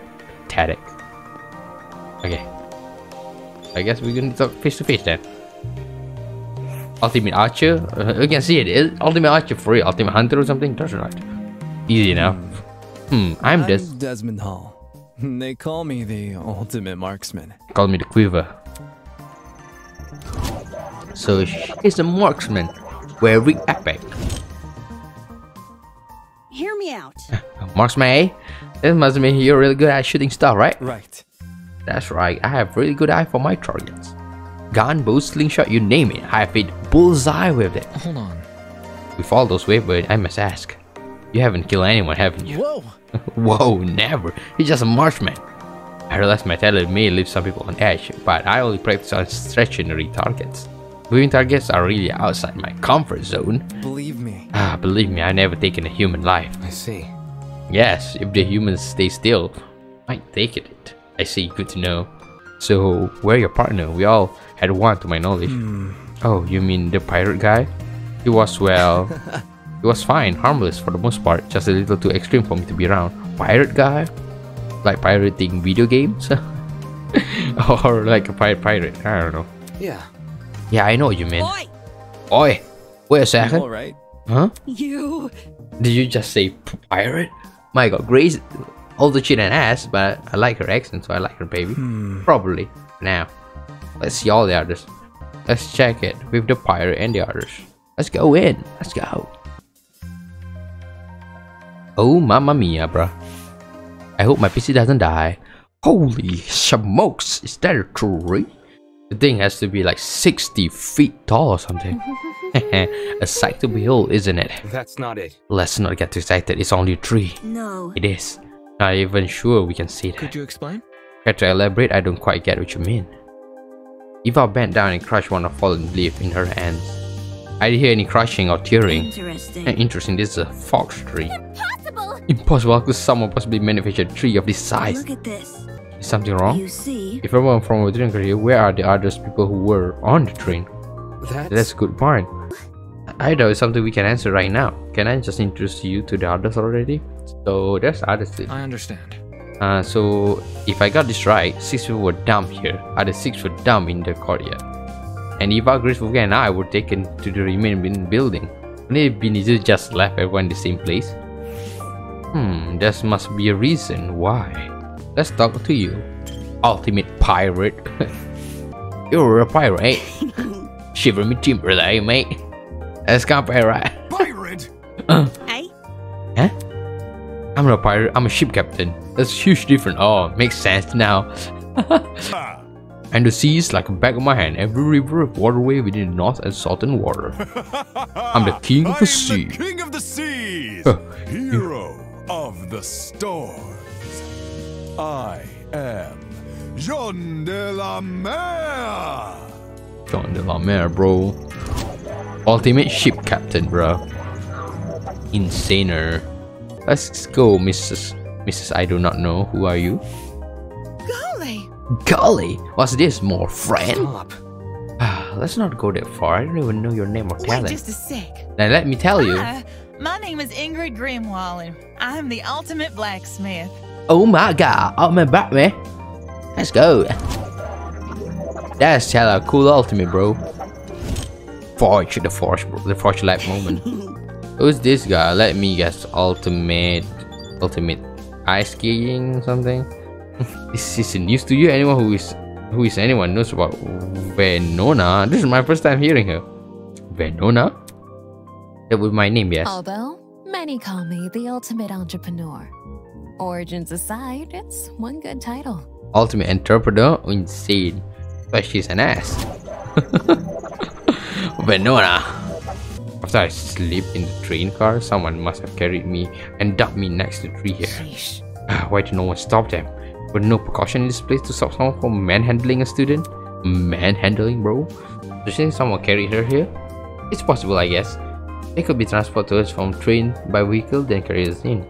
Pathetic. Okay. I guess we're gonna talk face to face then. Ultimate Archer. You can see it is Ultimate Archer for real. Ultimate Hunter or something. That's right. Easy enough. I'm Desmond Hall. They call me the ultimate marksman. Call me the Quiver. So she's a marksman. Very epic. Hear me out. Marksman, eh? That must mean you're really good at shooting stuff, right? Right. That's right. I have really good eye for my targets. Gun, bow, slingshot, you name it. I have hit bullseye with it. Hold on. With all those weapons, I must ask. You haven't killed anyone, haven't you? Whoa! Whoa, never. He's just a marksman. I realize my talent may leave some people on edge, but I only practice on stationary targets. Moving targets are really outside my comfort zone. Believe me. Believe me, I've never taken a human life. I see. Yes, if the humans stay still, I might take it. I see, good to know. So, where's your partner? We all had one to my knowledge. Oh, you mean the pirate guy? He was, well... he was fine, harmless for the most part, just a little too extreme for me to be around. Pirate guy? Like pirating video games? Or like a pirate, I don't know. Yeah. Yeah, I know what you mean. Oi! Oi! Wait a second. Alright. Huh? You. Did you just say pirate? My god, Grace, all the chin and ass, but I like her accent, so I like her, baby. Probably. Now, let's see all the others. Let's check it with the pirate and the others. Let's go in. Let's go. Oh, mamma mia, bruh. I hope my PC doesn't die. Holy smokes, is that a tree? The thing has to be like 60 feet tall or something. A sight to behold, isn't it? That's not it. Let's not get too excited, it's only a tree. No. It is. Not even sure we can see that. Could you explain? Try to elaborate, I don't quite get what you mean. Eva bent down and crushed one of fallen leaf in her hands. I didn't hear any crushing or tearing. Interesting. Interesting, this is a fox tree. Impossible! Impossible, how could someone possibly manufacture a tree of this size? Look at this. Is something wrong? You see? If everyone from a train got here, where are the other people who were on the train? That's a good point. I know it's something we can answer right now. Can I just introduce you to the others already? So there's others too. I understand. So if I got this right, 6 people were dumped here. Other 6 were dumped in the courtyard. And Eva, Grace, Fuga, and I were taken to the remaining building. Wouldn't it be easy to just left everyone in the same place? There must be a reason why. Let's talk to you, ultimate pirate. You're a pirate, eh? Shiver me timber there, mate. Let's compare, right? Pirate! Hey? Huh? I'm not a pirate, I'm a ship captain. That's huge difference. Oh, makes sense now. And the sea is like a back of my hand. Every river, waterway within the north and southern water. I'm the king of the sea. The king of the seas! Hero of the storms. I am Jean de la Mer! Jean de la Mer, bro. Ultimate ship captain, bro. Insaner. Let's go, Mrs. I do not know. Who are you? Golly! Golly! What's this, more friend? Stop. Let's not go that far. I don't even know your name or Wait talent. just a sec. Now let me tell you. Hi, my name is Ingrid Grimwall, and I'm the ultimate blacksmith. Oh my god, I'm a Batman. Let's go. That's hella cool ultimate, bro. Forge the Forge life moment. Who's this guy? Let me guess. Ultimate ice skating something. This is news to you. Anyone who is anyone knows about Venona. This is my first time hearing her. Venona? That was my name, yes. Although many call me the ultimate entrepreneur. Origins aside, it's one good title. Ultimate entrepreneur? Insane. But she's an ass. Venona. After I sleep in the train car, someone must have carried me and dumped me next to the tree here. Why did no one stop them? With no precaution in this place to stop someone from manhandling a student? Manhandling, bro? Do you think someone carried her here? It's possible, I guess. They could be transported to us from train by vehicle, then carry us in.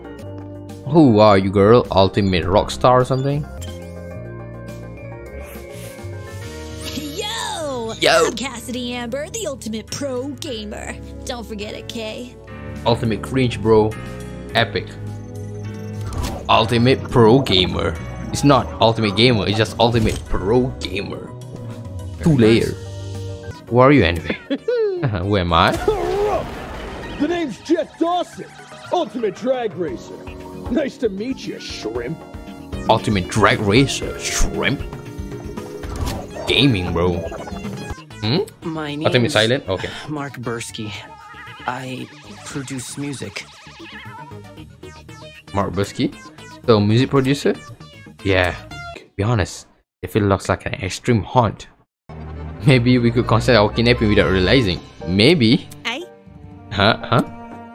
Who are you, girl? Ultimate rock star or something? Yo! I'm Cassidy Amber, the ultimate pro gamer. Don't forget it, Kay. Ultimate cringe, bro. Epic. Ultimate pro gamer. It's not ultimate gamer, it's just ultimate pro gamer. 2 layer. Who are you anyway? Who am I? The name's Jeff Dawson, Ultimate Drag Racer. Nice to meet you, shrimp. Ultimate Drag Racer, shrimp. Gaming, bro. My name Ultimate is silent? Okay. Mark Bursky. I produce music. Mark Bursky? So, music producer? Yeah, to be honest, if it looks like an extreme haunt, maybe we could consider our kidnapping without realizing. Maybe. Aye? Huh?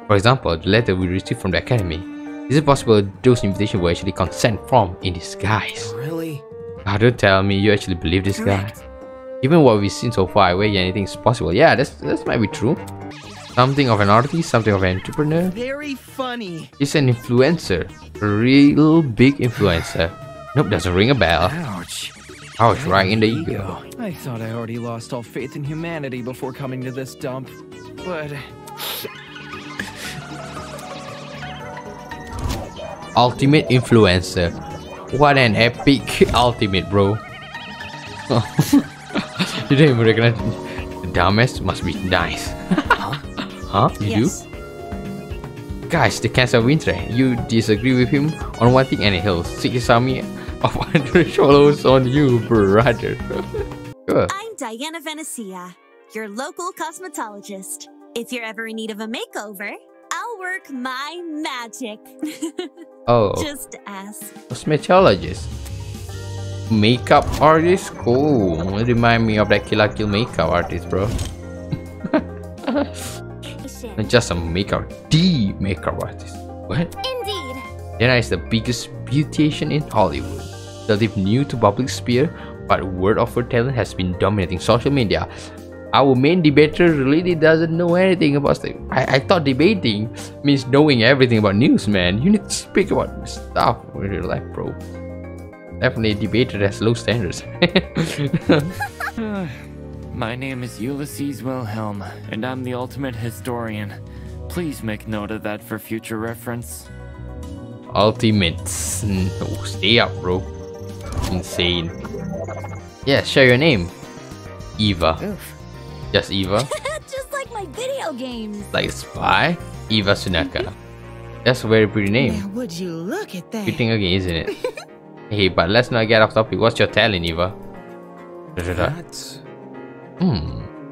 For example, the letter we received from the academy. Is it possible those invitations were actually consent from in disguise? Really? Don't tell me you actually believe this guy. Given what we've seen so far, where anything is possible. Yeah, that might be true. Something of an artist, something of an entrepreneur. Very funny. He's an influencer. A real big influencer. Nope, doesn't ring a bell. Ouch. Ouch, right in the ego. I thought I already lost all faith in humanity before coming to this dump, but... Ultimate influencer. What an epic ultimate, bro. You don't even recognize the dumbass must be nice. Huh? You Yes. do? Guys, the cancer of interest. You disagree with him on one thing and he'll seek his army of 100 follows on you, brother. Sure. I'm Diana Venecia, your local cosmetologist. If you're ever in need of a makeover, I'll work my magic. Oh. Just ask. Cosmetologist. Makeup artist? Cool. Remind me of that Kill la Kill makeup artist, bro. Not just a makeup, the makeup artist. What? Indeed. Diana is the biggest beautician in Hollywood. Relatively new to public sphere, but word of her talent has been dominating social media. Our main debater really doesn't know anything about stuff. I thought debating means knowing everything about news, man. You need to speak about stuff in your life, bro. Definitely a debater has low standards. My name is Ulysses Wilhelm, and I'm the ultimate historian. Please make note of that for future reference. Ultimates. No, stay up, bro. Insane. Yeah, share your name. Eva. Oof. Just Eva. Just like my video games. Like Spy. Eva Sunaka. That's a very pretty name. Now, would you look at that? Fitting again, isn't it? Hey, but let's not get off topic. What's your talent, Eva? That...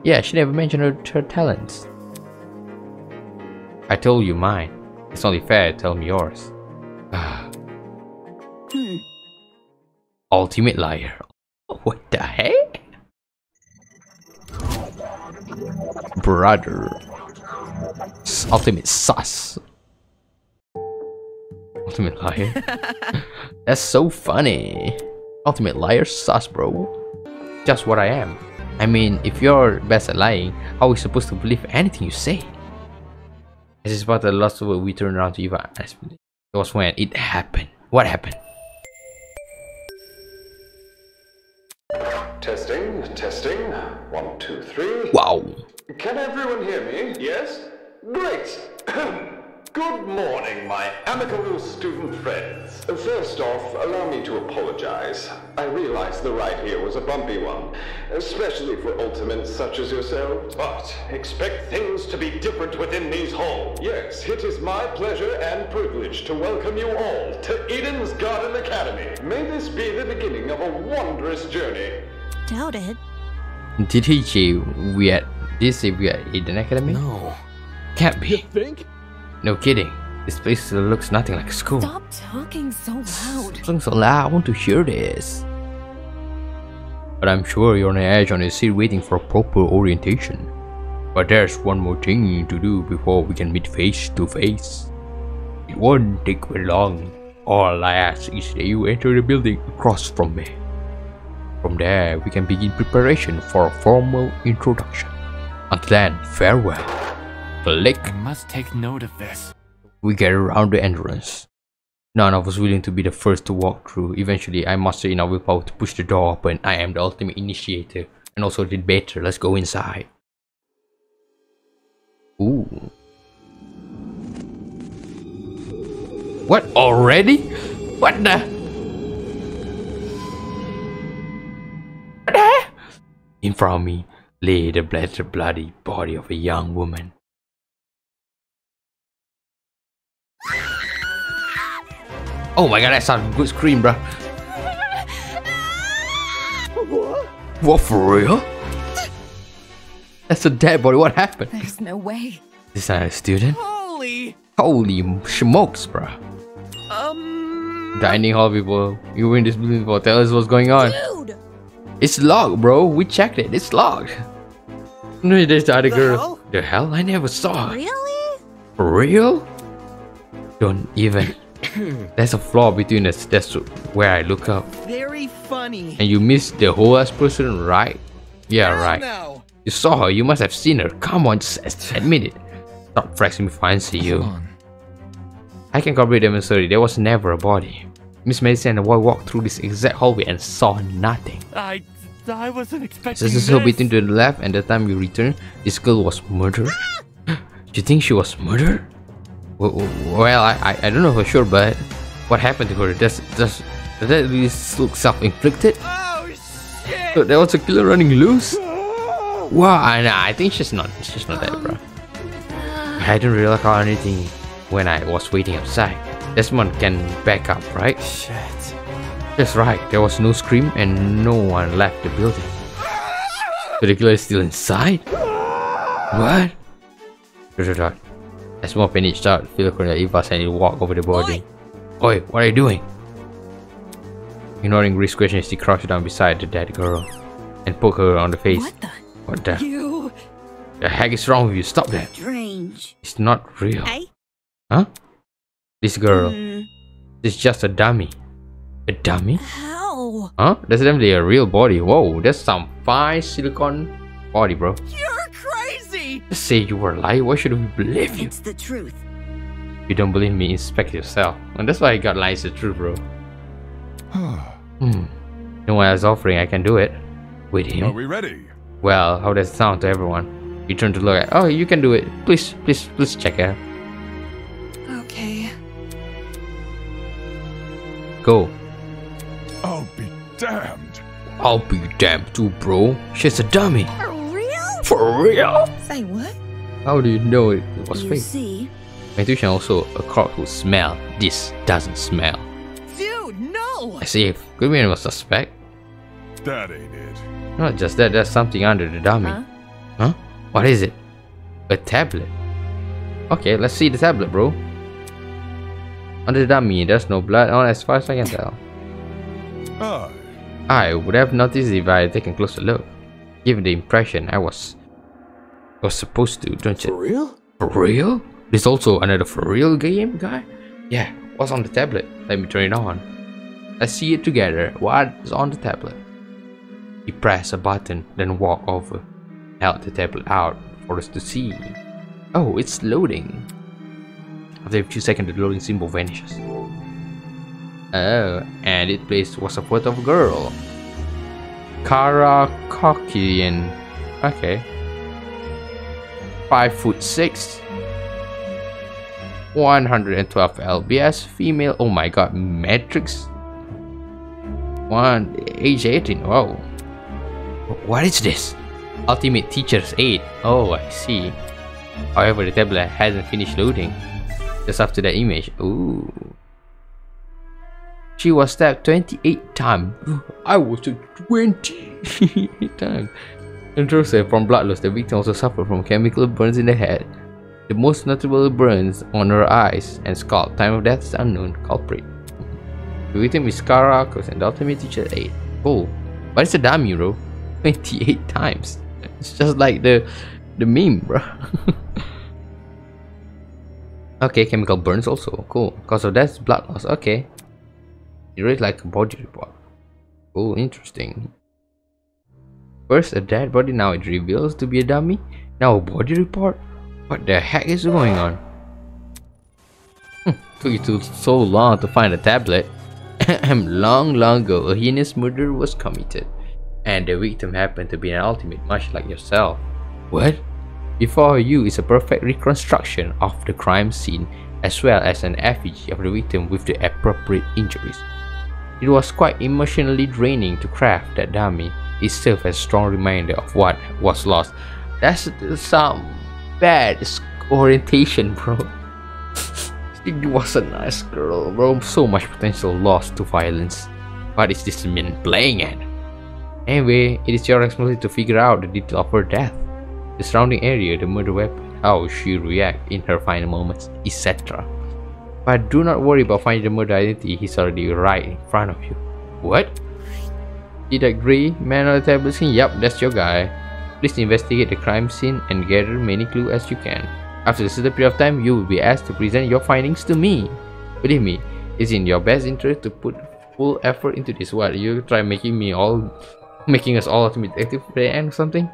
Yeah, she never mentioned her talents. I told you mine. It's only fair to tell me yours. Ultimate liar. What the heck? Brother. Ultimate sus. Ultimate liar. That's so funny. Ultimate liar sus, bro. Just what I am. I mean, if you're best at lying, how are we supposed to believe anything you say? This is what the last word we turned around to Eva. It was when it happened. What happened? Testing, testing. 1, 2, 3. Wow. Can everyone hear me? Yes? Great. Good morning, my amicable student friends. First off, allow me to apologize. I realize the ride here was a bumpy one, especially for ultimates such as yourselves. But expect things to be different within these halls. Yes, it is my pleasure and privilege to welcome you all to Eden's Garden Academy. May this be the beginning of a wondrous journey. Doubt it. Did he say we at Eden Academy? No. Can't be. You think? No kidding. This place looks nothing like school. Stop talking so loud. Talking so loud, I want to hear this. But I'm sure you're on the edge on your seat waiting for a proper orientation. But there's one more thing to do before we can meet face to face. It won't take very long. All I ask is that you enter the building across from me. From there, we can begin preparation for a formal introduction. Until then, farewell. Click. I must take note of this. We get around the entrance. None of us willing to be the first to walk through. Eventually, I muster enough willpower to push the door open. I am the ultimate initiator. And also did better. Let's go inside. Ooh. What? Already? What the? What the? In front of me, lay the bloody body of a young woman. Oh my god, that's a good scream, bro. What, for real? That's a dead body. What happened? There's no way. Is that a student? Holy smokes, bro. Dining hall people, you were in this building before. Tell us what's going on. Dude! It's locked, bro. We checked it. It's locked. No, there's the other girl. The hell? I never saw her. Really? For real? Don't even. There's a flaw between us. That's where I look up. Very funny. And you missed the whole ass person, right? Yeah, right. No. You saw her. You must have seen her. Come on, just admit it. Stop flexing me fancy, you. I can corroborate them. Sorry, there was never a body. Miss Medicine and the boy walked through this exact hallway and saw nothing. I wasn't expecting This is so between to the left, and the time you returned, this girl was murdered. Do you think she was murdered? Well, I don't know for sure, but what happened to her? Does that really look self-inflicted? Oh shit! So there was a killer running loose. Wow, I think she's not that, bro. I didn't really recall anything when I was waiting outside. Desmond can back up, right? Shit. That's right. There was no scream and no one left the building. So the killer is still inside? What? As more panicked out, Phil Cornell Eva and walk over the body. Oi, what are you doing? Ignoring Reese's question, she crouched down beside the dead girl and poked her on the face. What the? You. The heck is wrong with you? Stop that. Strange. It's not real. Hey? Huh? This girl. It's just a dummy. A dummy? How? Huh? That's definitely a real body. Whoa, that's some fine silicone body, bro. You're crazy! Just say you were lying. Why should we believe you? It's the truth. If you don't believe me, inspect yourself. And that's why I got lies the truth, bro. No one else offering, I can do it. With him. Are we ready? Well, how does it sound to everyone? You turn to look at. Oh, you can do it. Please check it out. Okay. Go. I'll be damned. I'll be damned too, bro. She's a dummy. For real? For real? Say what? How do you know it was You fake? see? My intuition also a crowd who smell. This doesn't smell. Dude, no! I see if could be a suspect. That ain't it. Not just that, there's something under the dummy. Huh? What is it? A tablet. Okay, let's see the tablet, bro. Under the dummy, there's no blood on as far as I can tell. I would have noticed if I had taken a closer look. Given the impression I was supposed to, don't you? For real? For real? There's also another for real game, guy? Yeah, what's on the tablet? Let me turn it on. Let's see it together. What's on the tablet? He pressed a button, then walked over. Held the tablet out for us to see. Oh, it's loading. After a few seconds, the loading symbol vanishes. Oh, and it placed was a photo of a girl. Kara Kokian. Okay. 5'6". 112 lbs, female. Oh my god, matrix. Age 18. Whoa. What is this? Ultimate Teacher's Aid. Oh, I see. However, the tablet hasn't finished loading. Just after that image. Ooh. She was stabbed 28 times. I was 20 times. And Joseph from blood loss, the victim also suffered from chemical burns in the head. The most notable burns on her eyes and scalp. Time of death is unknown. Culprit. The victim is Kara and the Ultimate Teacher 8. Cool. But it's a dummy, bro. 28 times. It's just like the meme, bro. Okay, chemical burns also. Cool. Cause of death, blood loss. Okay. It reads like a body report. Oh, interesting. First a dead body, now it reveals to be a dummy. Now a body report? What the heck is going on? Took you so long to find a tablet. long ago, a heinous murder was committed. And the victim happened to be an ultimate, much like yourself. What? Before you is a perfect reconstruction of the crime scene, as well as an effigy of the victim with the appropriate injuries. It was quite emotionally draining to craft that dummy. it serves as a strong reminder of what was lost. That's some bad orientation, bro. She was a nice girl, bro. So much potential lost to violence. What is this man playing at? Anyway, it is your responsibility to figure out the detail of her death, the surrounding area, the murder weapon, how she reacts in her final moments, etc. But do not worry about finding the murder identity, he's already right in front of you. What? Did I agree? Man on the table scene? Yup, that's your guy. Please investigate the crime scene and gather many clues as you can. After a certain period of time, you will be asked to present your findings to me. Believe me, it's in your best interest to put full effort into this. What, you try making us all ultimate detective for the end or something?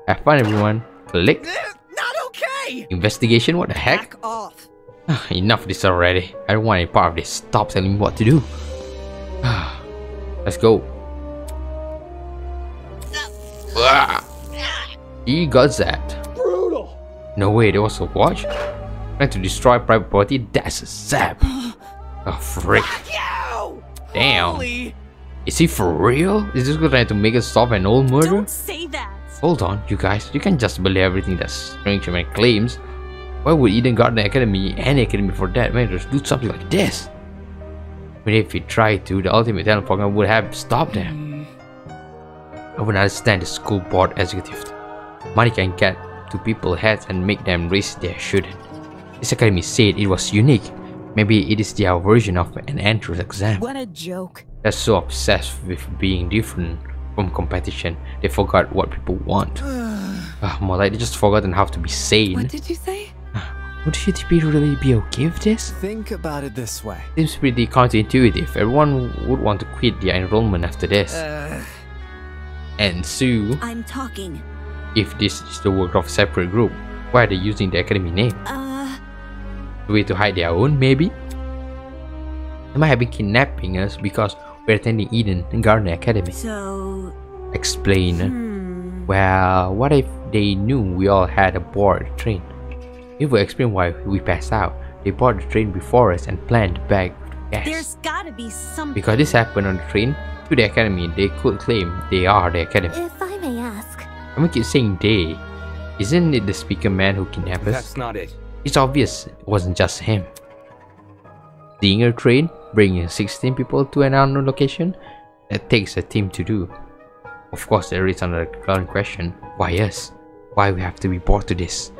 Have fun, everyone. Click. Not okay! Investigation? What the heck? Back off. Enough of this already. I don't want any part of this. Stop telling me what to do. Let's go. He got that. Brutal. No way, there was a watch? Trying to destroy private property? That's a zap. Oh, frick. Damn. Holy. Is he for real? Is this trying to make us solve an old murder? Don't say that. Hold on, you guys. You can't just believe everything that Strangeman claims. Why would Eden Garden Academy, any academy for that matter, do something like this? But if he tried to, the ultimate talent program would have stopped them. I would understand the school board executive. Money can get to people's heads and make them raise their shouldn't. This academy said it was unique. Maybe it is their version of an entrance exam. What a joke. They're so obsessed with being different from competition, they forgot what people want. More like they just forgotten how to be sane. What did you say? Would you really be okay with this? Think about it this way. Seems pretty counterintuitive. Everyone would want to quit their enrollment after this. And Sue, I'm talking. If this is the work of a separate group, why are they using the academy name? A way to hide their own, maybe? They might have been kidnapping us because we're attending Eden Garden Academy. So... Explain. Well, what if they knew we all had aboard the train? It will explain why we passed out. They bought the train before us and planned to bag gas. There's gotta be something. Because this happened on the train to the academy, they could claim they are the academy. If I may ask. I'm gonna keep saying they. Isn't it the speaker man who kidnapped us? That's not it. It's obvious it wasn't just him. Seeing a train bringing 16 people to an unknown location, that takes a team to do. Of course, there is another current question: why us? Why we have to be brought to this?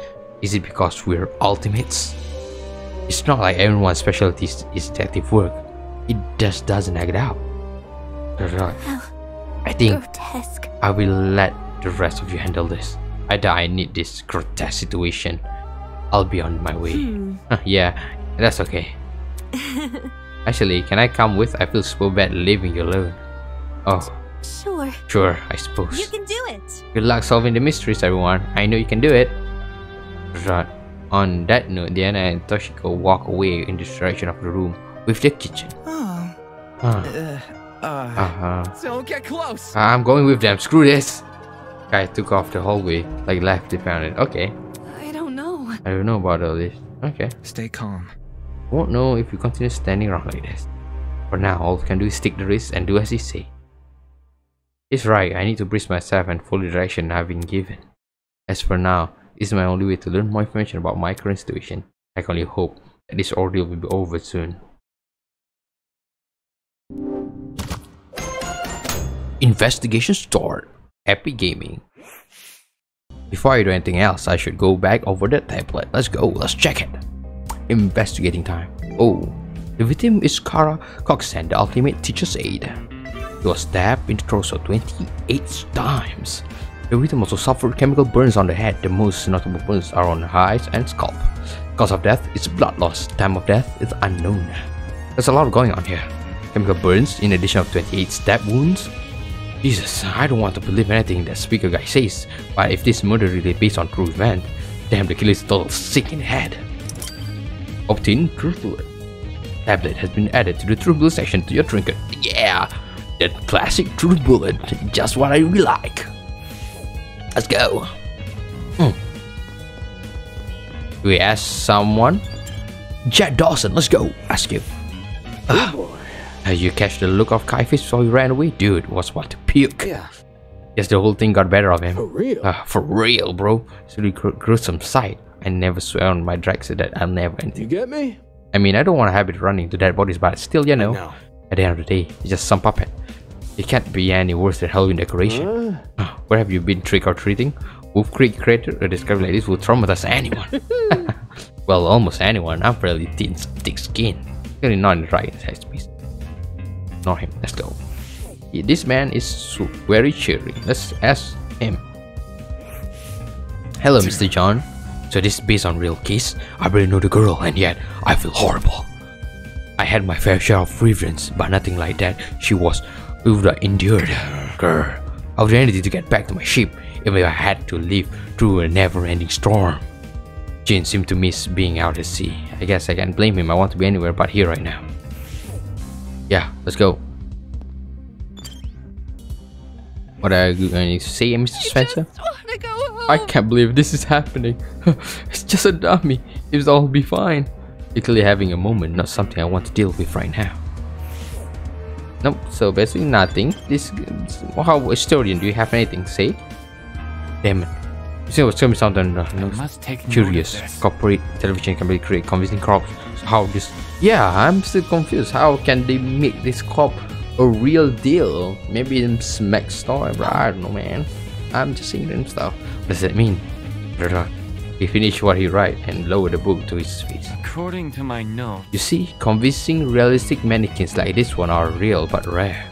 Is it because we're ultimates? It's not like everyone's specialty is detective work. It just doesn't act out. I think grotesque. I will let the rest of you handle this. Either I need this grotesque situation, I'll be on my way. Yeah, that's okay. Actually, can I come with? I feel so bad leaving you alone. Oh. Sure, I suppose. You can do it. Good luck solving the mysteries, everyone. I know you can do it. Right. On that note, Diana and Toshiko walk away in the direction of the room with the kitchen. Don't get close. I'm going with them. Screw this. Guy took off the hallway like left they found it. Okay. I don't know. I don't know about all this. Okay. Stay calm. Won't know if you continue standing around like this. For now, all we can do is take the risk and do as he say. He's right. I need to brace myself and follow the direction I've been given. As for now, this is my only way to learn more information about my current situation. I can only hope that this ordeal will be over soon. Investigation start. Happy gaming. Before I do anything else, I should go back over the tablet. Let's go, let's check it. Investigating time. Oh, the victim is Kara Coxen, the ultimate teacher's aide. He was stabbed in the torso 28 times. The victim also suffered chemical burns on the head. The most notable burns are on the eyes and scalp. Cause of death is blood loss. Time of death is unknown. There's a lot going on here. Chemical burns in addition of 28 stab wounds. Jesus, I don't want to believe anything that speaker guy says, but if this murder really based on true event, damn, the killer is total sick in the head. Obtain Truth Bullet. Tablet has been added to the Truth Bullet section to your trinket. Yeah, that classic Truth Bullet, just what I really like. Let's go. We ask someone? Jack Dawson, let's go. Ask him. Oh boy. You catch the look of Kaifish before he ran away? Dude, was what to puke. Yeah. Guess the whole thing got better of him. For real? For real, bro. It's really gruesome sight. I never swear on my Draxer that I'll never end. You get me? I mean, I don't want to have it running to dead bodies, but still, you know, at the end of the day, it's just some puppet. It can't be any worse than Halloween decoration. Where have you been trick-or-treating? Wolf Creek crater, a discovery like this will traumatize anyone. Well, almost anyone. I'm fairly thin, thick skin. Really not in the right size piece. Ignore him. Let's go. Yeah, this man is very cheery. Let's ask him. Hello, Mr. John. So this is based on real case? I barely know the girl, and yet I feel horrible. I had my fair share of grievance, but nothing like that. She was endured. Grr. I would do anything to get back to my ship, even if I had to live through a never-ending storm. Jin seemed to miss being out at sea. I guess I can't blame him. I want to be anywhere but here right now. Yeah, let's go. What are you going to say, Mr. Spencer? I can't believe this is happening. It's just a dummy. It will all be fine. You're clearly having a moment, not something I want to deal with right now. Nope, so basically nothing. This, how historian, do you have anything to say? Damn it. You tell me something curious. Corporate television can really create convincing crops. So how this? Yeah, I'm still confused. How can they make this crop a real deal? Maybe in smack story, bro. I don't know, man. I'm just saying them stuff. What does that mean? He finished what he wrote and lowered the book to his face. According to my notes, you see, convincing realistic mannequins like this one are real but rare.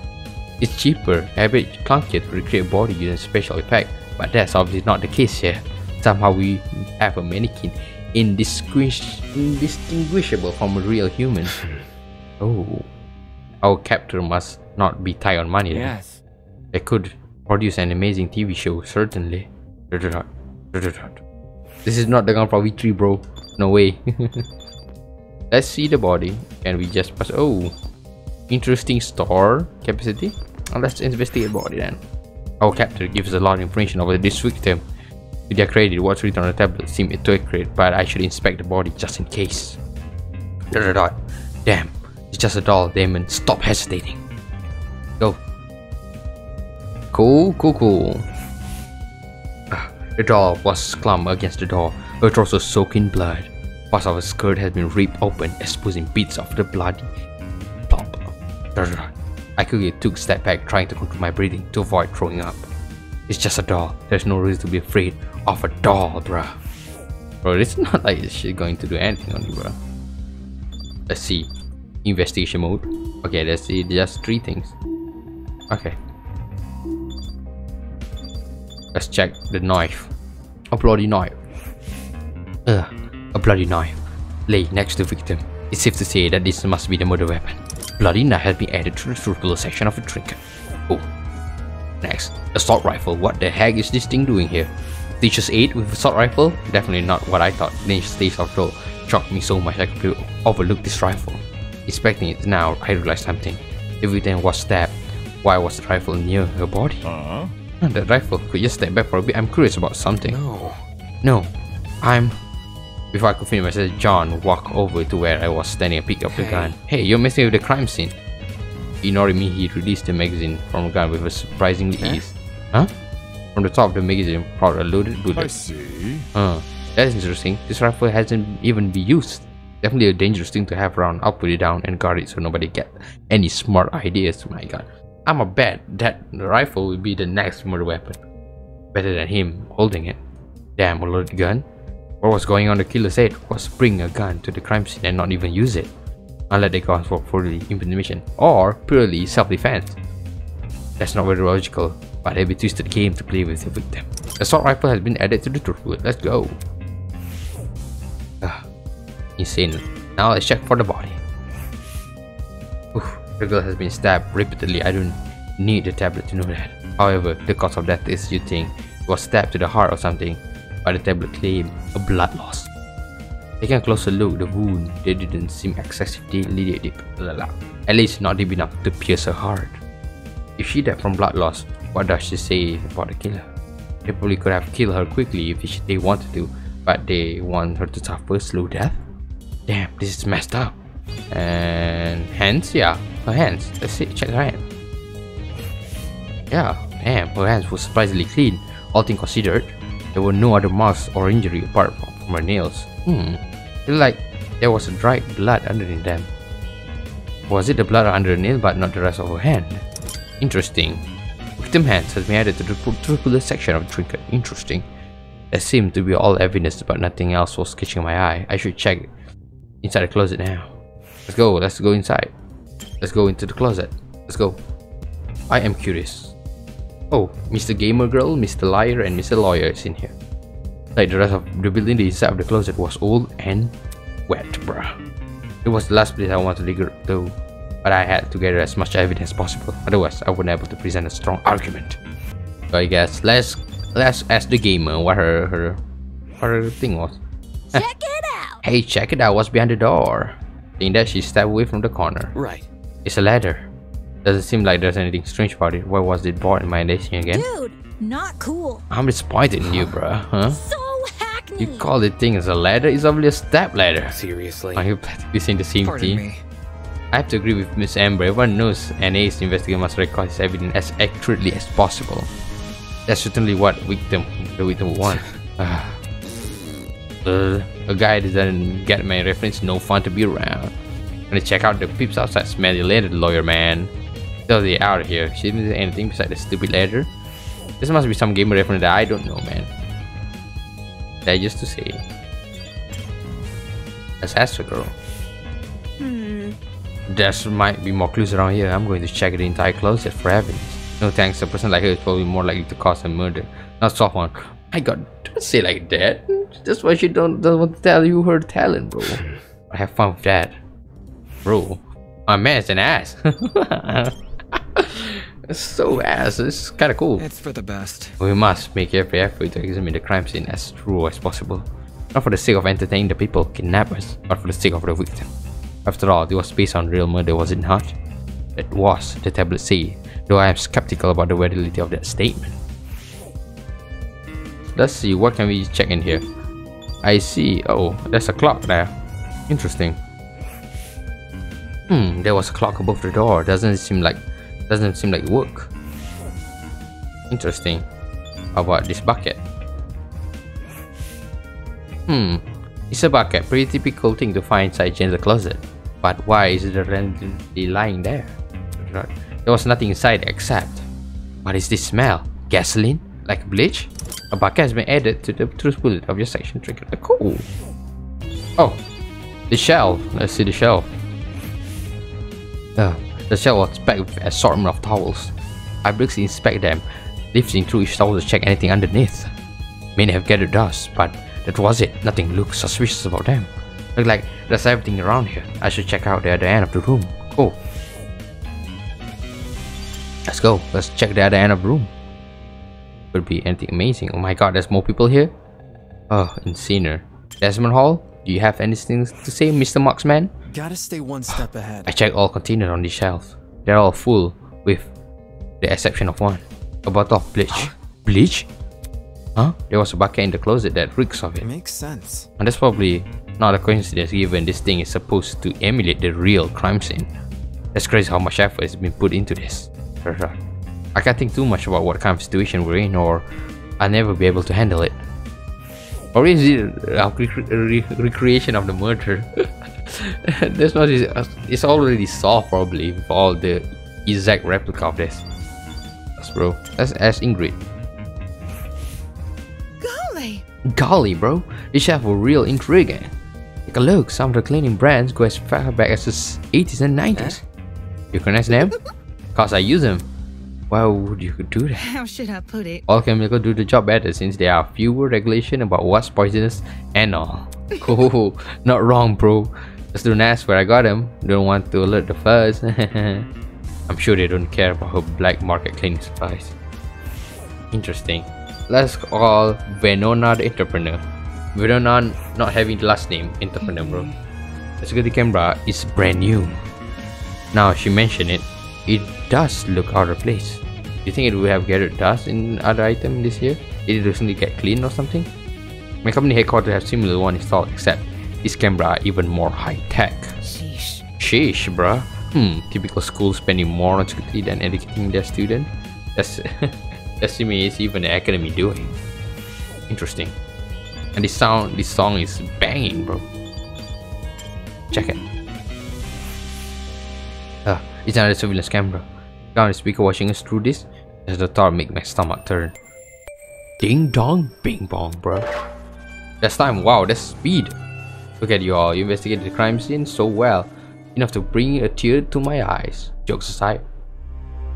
It's cheaper, a bit clunkier to recreate body using special effect, but that's obviously not the case here. Somehow we have a mannequin indistinguishable from a real human. Oh, our captor must not be tight on money then. Yes. They could produce an amazing TV show, certainly. This is not Danganronpa V3, bro. No way. Let's see the body. Can we just pass? Oh, interesting store capacity. Let's investigate body then. Our captor gives a lot of information over this victim. To their credit, what's written on the tablet seems accurate, but I should inspect the body just in case. Damn, it's just a doll, Damon. Stop hesitating. Go. Cool. The doll was slumped against the door, her torso soaked in blood. Parts of her skirt had been ripped open, exposing bits of the bloody plump. I quickly took a step back, trying to control my breathing to avoid throwing up. It's just a doll. There's no reason to be afraid of a doll, bruh. Bro, it's not like this shit going to do anything on you, bruh. Let's see. Investigation mode. Okay, let's see. Just 3 things. Okay. Let's check the knife. A bloody knife. A bloody knife lay next to the victim. It's safe to say that this must be the murder weapon. Bloody knife has been added to the circular section of the trinket. Oh. Next, assault rifle. What the heck is this thing doing here? Teacher's aid with assault rifle? Definitely not what I thought. Nature's stage of role shocked me so much I completely overlooked this rifle. Inspecting it now, I realized something. The victim was stabbed. Why was the rifle near her body? The rifle could just step back for a bit. I'm curious about something. No. Before I could finish, I said John walked over to where I was standing and picked up the gun. Hey, you're messing with the crime scene. Ignoring me, he released the magazine from the gun with a surprising ease. From the top of the magazine, brought a loaded bullet. I see. That's interesting. This rifle hasn't even been used. Definitely a dangerous thing to have around. I'll put it down and guard it so nobody get any smart ideas. My god. I'm a bet that the rifle will be the next murder weapon. Better than him holding it. Damn, a loaded gun. What was going on? The killer said was bring a gun to the crime scene and not even use it. Unless they gone for information or purely self-defense. That's not very logical, but they've been twisted game to play with the victim. The assault rifle has been added to the toolkit. Let's go. Insane. Now let's check for the body. The girl has been stabbed repeatedly. I don't need the tablet to know that. However, the cause of death is you think it was stabbed to the heart or something, but the tablet claimed a blood loss. Taking a closer look, the wound they didn't seem excessively deep. At least not deep enough to pierce her heart. If she died from blood loss, what does she say about the killer? They probably could have killed her quickly if they wanted to, but they want her to suffer a slow death? Damn, this is messed up. And hands? Yeah, her hands. Let's see, check her hand. Yeah, Damn, her hands were surprisingly clean. All things considered, there were no other marks or injury apart from her nails. It looked like there was a dried blood underneath them. Was it the blood under the nail but not the rest of her hand? Interesting. Victim hands has been added to the particular section of the trinket. Interesting. There seemed to be all evidence but nothing else was catching my eye. I should check inside the closet now. Let's go inside. Let's go into the closet. Let's go. I am curious. Oh, Mr. Gamer Girl, Mr. Liar, and Mr. Lawyer is in here. Like the rest of the building, the inside of the closet was old and wet, bruh. It was the last place I wanted to dig though, but I had to gather as much evidence as possible. Otherwise, I wouldn't be able to present a strong argument. So I guess let's ask the gamer what her thing was. Check it out. Hey, check it out. What's behind the door? Seeing that she stepped away from the corner. Right. It's a ladder. Doesn't seem like there's anything strange about it. Why was it brought in my nation again? Dude, not cool. I'm disappointed in you, bruh. Huh? So hackney. You call the thing as a ladder? It's obviously a step ladder. Seriously? Are you practically saying the same thing? Me. I have to agree with Miss Amber. Everyone knows NA's investigator must record his evidence as accurately as possible. That's certainly what the victim would want. A guy that doesn't get my reference, no fun to be around. I'm gonna check out the peeps outside. Smell you later, lawyer man. So they out of here. She didn't do anything besides the stupid ladder. This must be some gamer reference that I don't know, man. That used to say. Let's ask the girl. There might be more clues around here. I'm going to check the entire closet for evidence. No thanks, a person like her is probably more likely to cause a murder, not solve one. My god, don't say like that. That's why she don't want to tell you her talent, bro. I have fun with that. Bro, my man's an ass. It's so ass. It's kind of cool. It's for the best. We must make every effort to examine the crime scene as true as possible. Not for the sake of entertaining the people kidnappers, but for the sake of the victim. After all, it was based on real murder, was it not? That was, the tablet say, though I am skeptical about the validity of that statement. Let's see, what can we check in here? I see, oh, there's a clock there. Interesting. There was a clock above the door. Doesn't seem like work. Interesting. How about this bucket? It's a bucket. Pretty typical thing to find inside Jen's closet. But why is it randomly lying there? There was nothing inside except... What is this smell? Gasoline? Like bleach? A bucket has been added to the truth bullet of your section trinket. Cool. Oh, the shelf. Let's see the shelf. The shelf was packed with an assortment of towels. I briskly inspect them, lifting through each towel to check anything underneath. Many have gathered dust, but that was it. Nothing looked suspicious about them. Look like there's everything around here. I should check out the other end of the room. Cool. Let's go. Let's check the other end of the room. Could be anything amazing. Oh my god, there's more people here. Oh, insane. Desmond Hall, do you have anything to say, Mr. Marksman? Gotta stay one step ahead. I checked all containers on the shelf. They're all full, with the exception of one. A bottle of bleach. Huh? Bleach? Huh? There was a bucket in the closet that reeks of it. Makes sense. And that's probably not a coincidence given this thing is supposed to emulate the real crime scene. That's crazy how much effort has been put into this. I can't think too much about what kind of situation we're in, or I'll never be able to handle it. Or is it a recreation of the murder? That's not. It's already solved probably with all the exact replica of this. Yes, bro. Let's ask Ingrid. Golly, bro. These chefs were real intriguing. Take a look. Some of the cleaning brands go as far back as the 80s and 90s. You recognize them? Cause I use them. Why would you do that? How should I put it? All chemicals do the job better since there are fewer regulations about what's poisonous and all. Cool. Not wrong, bro. Just don't ask where I got them. Don't want to alert the fuzz. I'm sure they don't care about her black market cleaning supplies. Interesting. Let's call Venona the entrepreneur. Venona not having the last name, entrepreneur, bro. The security camera is brand new. Now she mentioned it, it does look out of place. Do you think it would have gathered dust in other items this year? Did it recently get cleaned or something? My company headquarters have similar one installed, except this camera are even more high tech. Sheesh, bruh. Typical school spending more on security than educating their student. That's Decimate is even the academy doing? Interesting. And this song is banging, bro. Check it. It's another surveillance camera. Got a speaker watching us through this. As the thought make my stomach turn. Ding dong, bing bong, bro. That's time. Wow, that's speed. Look at you all. You investigated the crime scene so well, enough to bring a tear to my eyes. Jokes aside,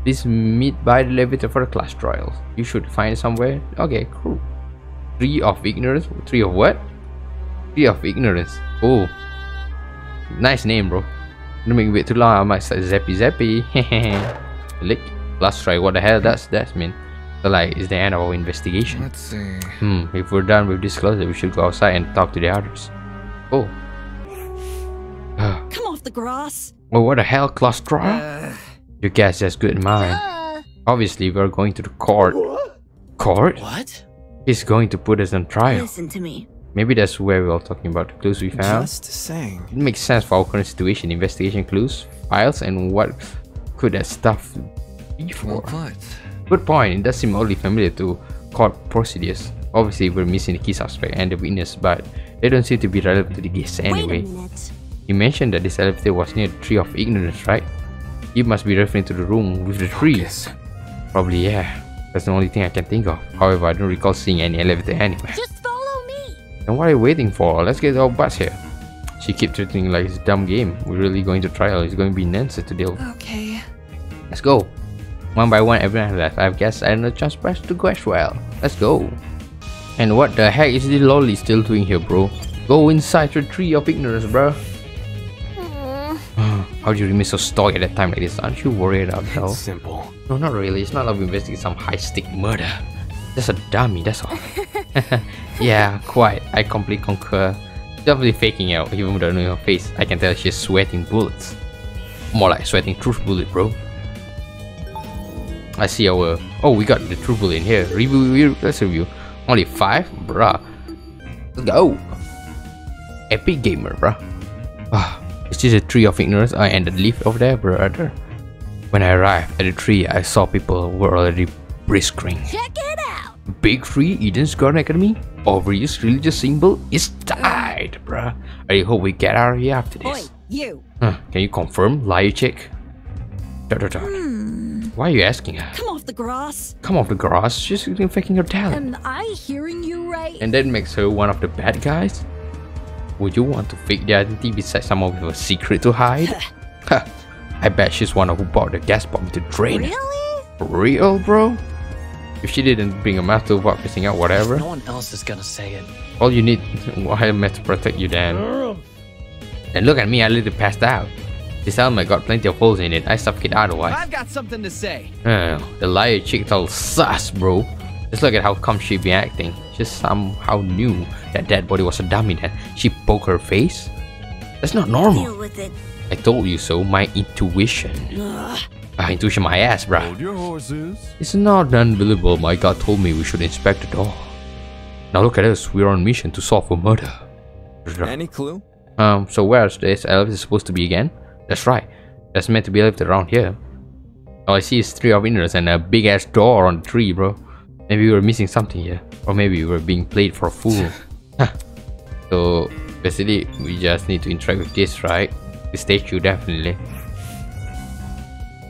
please meet by the elevator for the class trials. You should find it somewhere. Okay, cool. 3 of ignorance. 3 of what? 3 of ignorance. Oh, nice name, bro. Don't make me wait too long. I might start zappy zappy. Lick. Last try. What the hell does that mean? So like, it's the end of our investigation. Let's see. If we're done with this closet, we should go outside and talk to the others. Oh. Come off the grass. Well, what the hell, claustro? Your guess is as good as mine. Obviously, we're going to the court. Court? What? He's going to put us on trial. Listen to me. Maybe that's where we're talking about the clues we found. Just saying. It makes sense for our current situation, investigation clues, files, and what could that stuff be for? Good point. It does seem oddly familiar to court procedures. Obviously, we're missing the key suspect and the witness, but they don't seem to be relevant to the case anyway. Wait a minute. You mentioned that this elevator was near the tree of ignorance, right? You must be referring to the room with the trees. Probably, yeah. That's the only thing I can think of. However, I don't recall seeing any elevator anywhere. Just follow me. And what are you waiting for? Let's get our butts here. She keeps treating like it's a dumb game. We're really going to trial. It's going to be Nancy to deal. Okay. Let's go. One by one, everyone left. I guess I had no chance to go as well. Let's go. And what the heck is the lolly still doing here, bro? Go inside the tree of ignorance, bro. How do you remain so stoic at that time like this? Aren't you worried about hell? It's simple. No, not really. It's not like we investigate some high-stake murder. Just a dummy, that's all. Yeah, quite. I completely concur. Definitely faking out, even without knowing her face. I can tell she's sweating bullets. More like sweating truth bullet, bro. I see our... Oh, we got the truth bullet in here. Let's review. Only 5? Bruh. Let's go. Epic gamer, bruh. Is this a tree of ignorance? And the leaf over there, brother. When I arrived at the tree, I saw people were already briskering. Check it out. Big tree, Eden's Garden Academy. Overused religious symbol is died, bruh. I hope we get out of here after this. Oi, you. Can you confirm? Liar chick. Why are you asking her? Come off the grass. Come off the grass. She's faking her talent. Am I hearing you right? And that makes her one of the bad guys? Would you want to fake the identity besides someone with a secret to hide? I bet she's one who bought the gas bomb to drain. Really? Real, bro? If she didn't bring a math tool about pissing out whatever. No one else is gonna say it. All you need a helmet to protect you then. And look at me, I literally passed out. This helmet got plenty of holes in it. I suffocate otherwise. I've got something to say. The liar chick's all sus, bro. Just look at how come she be acting. She somehow knew that dead body was a dummy then. She poked her face? That's not normal. Deal with it. I told you so, my intuition. Intuition my ass, bruh. Hold your horses. It's not unbelievable. My god told me we should inspect the door. Now look at us, we're on mission to solve a murder. Any clue? So where's this elevator supposed to be again? That's right. That's meant to be left around here. All I see is 3 of ignorance and a big ass door on the tree, bro. Maybe we were missing something here. Or maybe we were being played for a fool. So basically we just need to interact with this, right? The statue, definitely.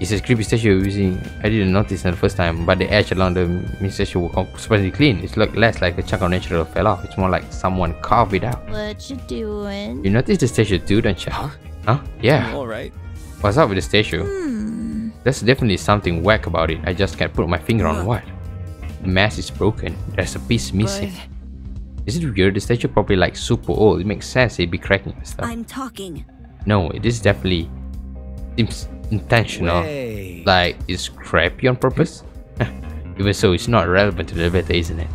It's a creepy statue using... I didn't notice it the first time, but the edge along the statue was surprisingly clean. It's less like a chunk of natural fell off. It's more like someone carved it out. What you doing? You noticed the statue too, don't you? Huh? Yeah. Alright. What's up with the statue? There's definitely something whack about it. I just can't put my finger on what. The mask is broken. There's a piece missing. Is it weird? The statue probably like super old. It makes sense it'd be cracking and stuff. I'm talking. No, it is definitely seems intentional. Like it's crappy on purpose. Even so, it's not relevant to the elevator, isn't it?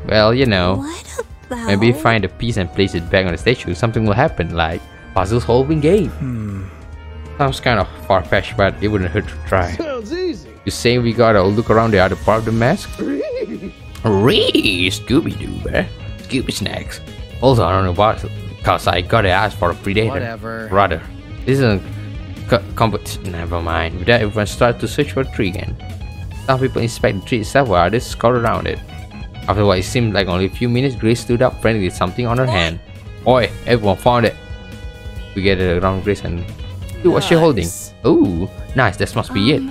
Well, you know. What about... Maybe find a piece and place it back on the statue. Something will happen, like puzzle solving game. Sounds kind of far-fetched, but it wouldn't hurt to try. Sounds easy. You say we gotta look around the other part of the mask? Scooby-Doo, bruh. Scooby snacks. Hold on a while, cause I gotta ask for a predator. Whatever. Rather, this isn't competition. Never mind. With that, everyone start to search for a tree again. Some people inspect the tree itself while others scout around it. After what it seemed like only a few minutes, Grace stood up friendly with something on her hand. Oi, everyone found it. We gathered around Grace and see what she's holding. Ooh, nice, that must be it.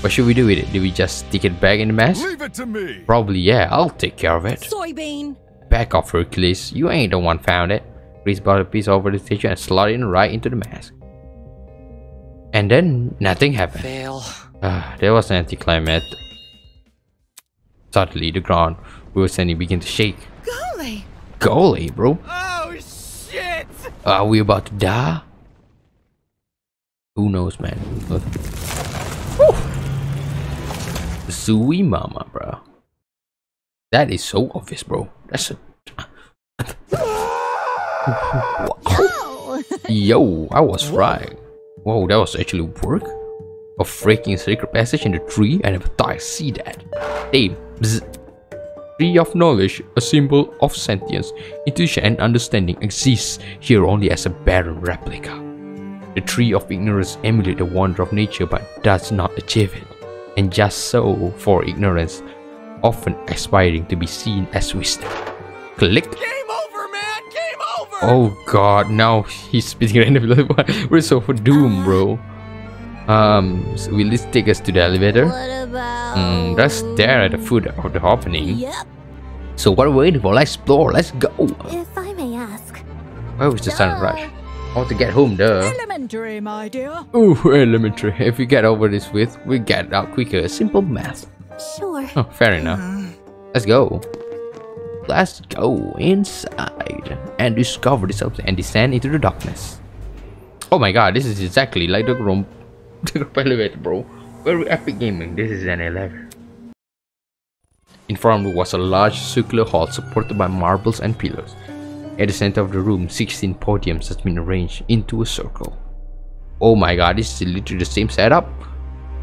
What should we do with it? Do we just stick it back in the mask? Leave it to me. Probably, yeah, I'll take care of it. Soybean. Back off, Hercules. You ain't the one found it. Grace brought a piece over the station and slotted it right into the mask. And then nothing happened. Fail. There was an anticlimax. Suddenly, the ground we were standing began to shake. Golly! Golly, bro. Oh, shit! Are we about to die? Who knows, man? Zooey mama, bro. That is so obvious, bro. That's a... Yo, I was right. Whoa, that was actually work? A freaking secret passage in the tree? I never thought I'd see that. Damn. Bzz. Tree of knowledge, a symbol of sentience, intuition and understanding, exists here only as a barren replica. The tree of ignorance emulates the wonder of nature but does not achieve it. And just so for ignorance, often aspiring to be seen as wisdom. Click. Game over, man! Game over! Oh god, now he's spitting randomly. We're so for doom, bro. So will this take us to the elevator? What about... Let's stare at the foot of the opening. Yep. So what are we waiting for? Let's explore, let's go. If I may ask. Where was the sun rush? I want to get home, duh. Elementary, my dear. Ooh, elementary. If we get over this with, we get out quicker. Simple math. Sure. Oh, fair enough. Let's go. Let's go inside and discover this and descend into the darkness. Oh my god, this is exactly like the elevator, bro. Very epic gaming. This is an elevator. In front was a large circular hall supported by marbles and pillars. At the center of the room, 16 podiums has been arranged into a circle. Oh my god, this is literally the same setup.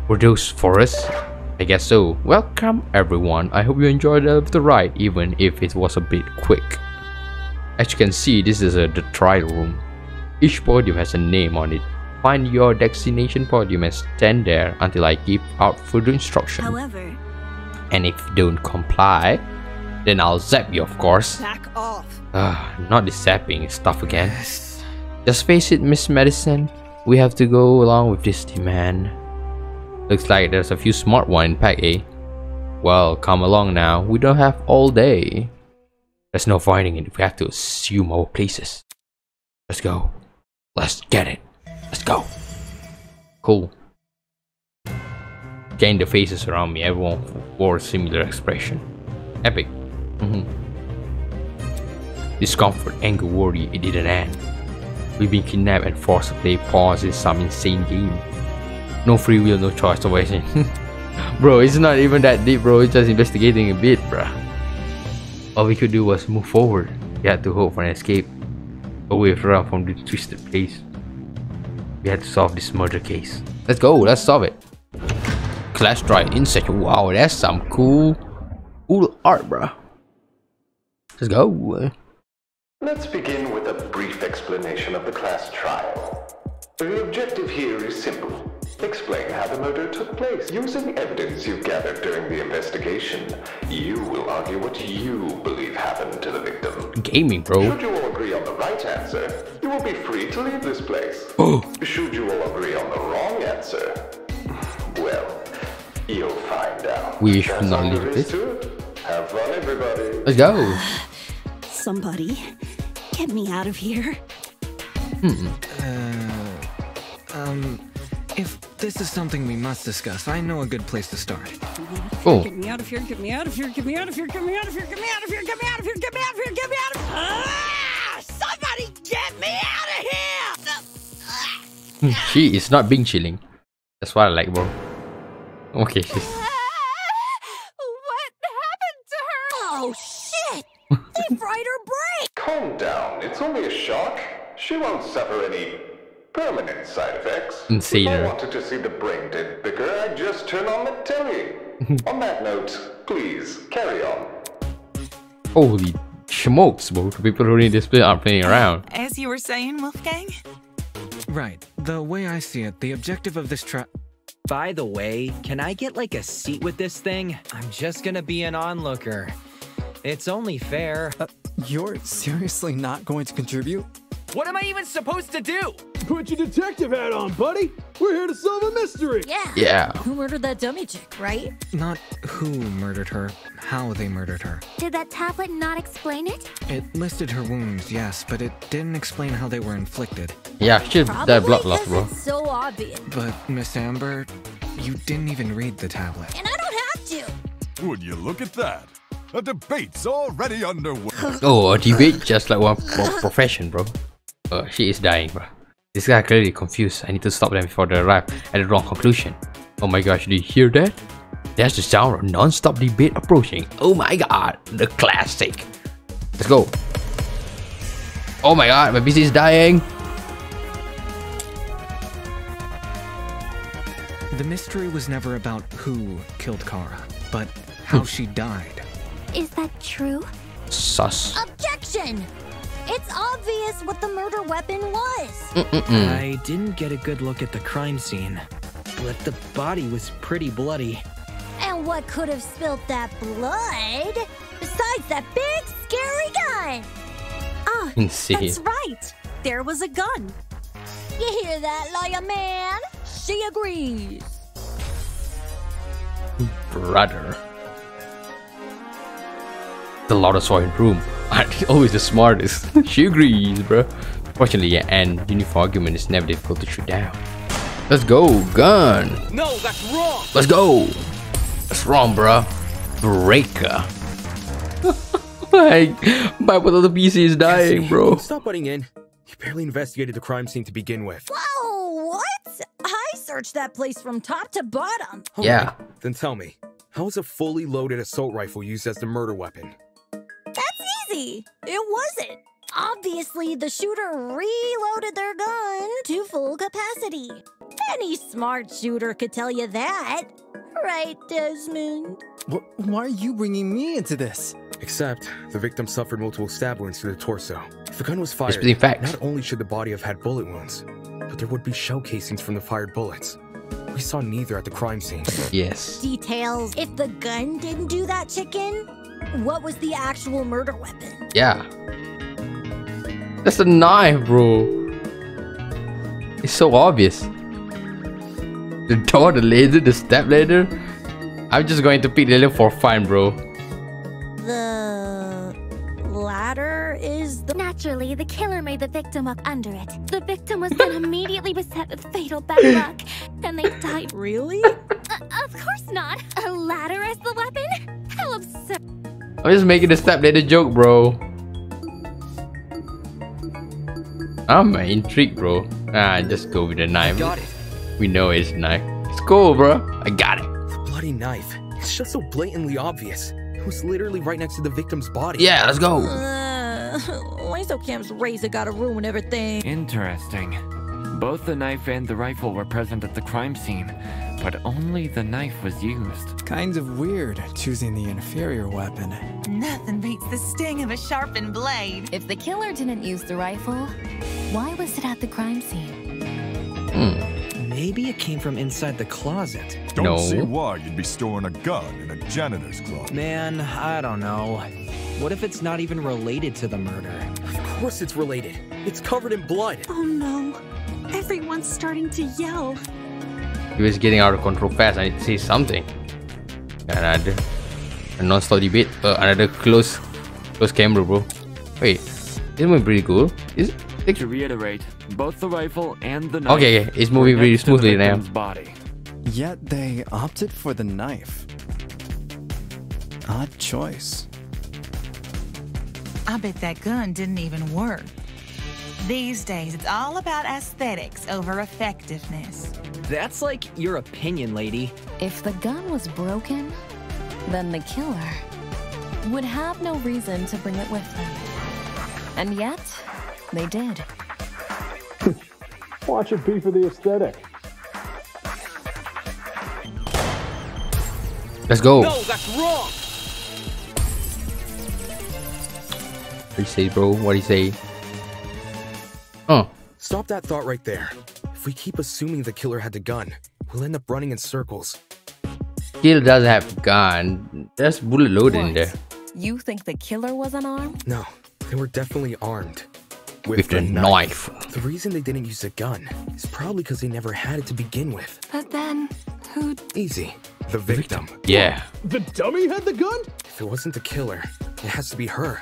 Were those for us? I guess so. Welcome everyone. I hope you enjoyed the ride, even if it was a bit quick. As you can see, this is the trial room. Each podium has a name on it. Find your destination podium and stand there until I give out further instruction. However, and if you don't comply, then I'll zap you, of course. Back off. Not the zapping stuff again. Just face it, Miss Medicine. We have to go along with this demand. Looks like there's a few smart ones in Pack A. Well, come along now. We don't have all day. There's no fighting it if we have to assume our places. Let's go. Let's get it. Let's go. Cool. Again, the faces around me, everyone wore a similar expression. Epic. Discomfort, anger, worry, it didn't end. We've been kidnapped and forced to play pause in some insane game. No free will, no choice of action. Bro, it's not even that deep, bro. It's just investigating a bit, bruh. All we could do was move forward. We had to hope for an escape. Away from the twisted place. We had to solve this murder case. Let's go, let's solve it. Class trial insect. Wow, that's some cool art, bruh. Let's go. Let's begin with a brief explanation of the class trial. The objective here is simple. Explain how the murder took place. Using evidence you've gathered during the investigation, you will argue what you believe happened to the victim. Gaming, bro. Should you all agree on the right answer, you will be free to leave this place. Should you all agree on the wrong answer, well, you'll find out. We should not leave this. Have fun, everybody. Let's go. Somebody, get me out of here. If this is something we must discuss, I know a good place to start. Oh. Get me out of here, get me out of here, get me out of here, get me out of here, get me out of here, get me out of here, get me out of here, get me out of here. Ah! Somebody get me out of here! She is not being chilling. That's what I like, bro. Okay, she's... What happened to her? Oh, shit! They fried her brain! Calm down. It's only a shock. She won't suffer any permanent side effects. Insane. If I wanted to see the brain dead bigger, I'd just turn on the telly. On that note, please, carry on. Holy smokes, bro. The people who need this play aren't playing around. As you were saying, Wolfgang? Right. The way I see it, the objective of this By the way, can I get like a seat with this thing? I'm just gonna be an onlooker. It's only fair. You're seriously not going to contribute? What am I even supposed to do? Put your detective hat on, buddy. We're here to solve a mystery. Yeah. Who murdered that dummy chick, right? Not who murdered her, how they murdered her. Did that tablet not explain it? It listed her wounds, yes, but it didn't explain how they were inflicted. Yeah, shit, that blood loss, bro. It's so obvious. But, Miss Amber, you didn't even read the tablet. And I don't have to. Would you look at that? A debate's already underway. Oh, a debate just like one profession, bro. She is dying, bro. This guy clearly confused. I need to stop them before they arrive at the wrong conclusion. Oh my gosh, did you hear that? That's the sound of non-stop debate approaching. Oh my god, the classic. Let's go. Oh my god, my PC is dying. The mystery was never about who killed Kara, but how she died. Is that true? Sus. Objection! It's obvious what the murder weapon was. I didn't get a good look at the crime scene, but the body was pretty bloody. And what could have spilt that blood besides that big scary gun? Ah, Insane. that's right. There was a gun. You hear that, lawyer man? She agrees. Brother. The loudest voice in the room. Always the smartest. She agrees, bro. Fortunately, yeah, and uniform argument is never difficult to shoot down. Let's go, gun. No, that's wrong. Let's go. That's wrong, bro. Breaker. My little PC is dying, bro. Stop butting in. You barely investigated the crime scene to begin with. Whoa, what? I searched that place from top to bottom. Yeah. Then tell me, how was a fully loaded assault rifle used as the murder weapon? That's easy. It wasn't. Obviously, the shooter reloaded their gun to full capacity. Any smart shooter could tell you that. Right, Desmond? Why are you bringing me into this? Except, the victim suffered multiple stab wounds to the torso. If the gun was fired, It's fact. not only should the body have had bullet wounds, but there would be shell casings from the fired bullets. We saw neither at the crime scene. Yes. Details. If the gun didn't do that, chicken, what was the actual murder weapon? Yeah. That's a knife, bro. It's so obvious. The door, the laser, the step ladder. I'm just going to pick the laser for fun, bro. The ladder is the... Naturally, the killer made the victim up under it. The victim was then immediately beset with fatal bad luck, and they died. Really? Of course not. A ladder as the weapon? How absurd. I'm just making the step ladder joke, bro. I'm intrigued, bro. Just go with the knife. Got it. We know it's a knife. It's cool, bro. I got it. The bloody knife. It's just so blatantly obvious. It was literally right next to the victim's body. Yeah, let's go. Lysocam's razor gotta ruin everything. Interesting. Both the knife and the rifle were present at the crime scene, but only the knife was used. Kind of weird, choosing the inferior weapon. Nothing beats the sting of a sharpened blade. If the killer didn't use the rifle, why was it at the crime scene? Maybe it came from inside the closet. Don't see why you'd be storing a gun in a janitor's closet. Man, I don't know. What if it's not even related to the murder? Of course it's related. It's covered in blood. Oh no. Everyone's starting to yell. He was getting out of control fast. I need to say something. Another a non-stop debate. Another close camera, bro. Wait, this movie pretty cool. Is it? To reiterate, both the rifle and the knife. Okay, it's moving really smoothly now. Body. Yet they opted for the knife. Odd choice. I bet that gun didn't even work. These days, it's all about aesthetics over effectiveness. That's like your opinion, lady. If the gun was broken, then the killer would have no reason to bring it with them. And yet, they did. Watch it be for the aesthetic. Let's go. No, that's wrong. What do you say, bro? What do you say? Oh. Stop that thought right there. If we keep assuming the killer had the gun, We'll end up running in circles. Still doesn't have gun. There's bullet loaded in there. You think the killer was unarmed? No, they were definitely armed. With the knife. The reason they didn't use a gun is probably because they never had it to begin with. But then, who? Easy. The victim. Yeah. The dummy had the gun? If it wasn't the killer, it has to be her.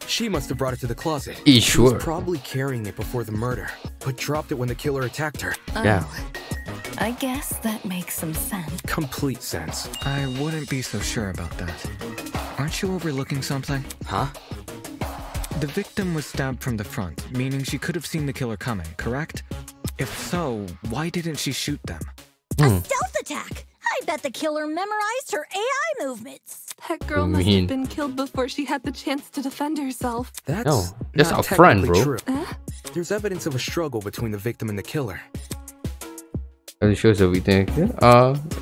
She must have brought it to the closet. Sure. She was probably carrying it before the murder, but dropped it when the killer attacked her. Yeah. I guess that makes some sense. Complete sense. I wouldn't be so sure about that. Aren't you overlooking something? Huh? The victim was stabbed from the front, meaning she could have seen the killer coming, correct? If so, why didn't she shoot them? A stealth attack! I bet the killer memorized her AI movements. That girl must have been killed before she had the chance to defend herself. That's that's not our friend, technically bro. True. There's evidence of a struggle between the victim and the killer. It shows everything.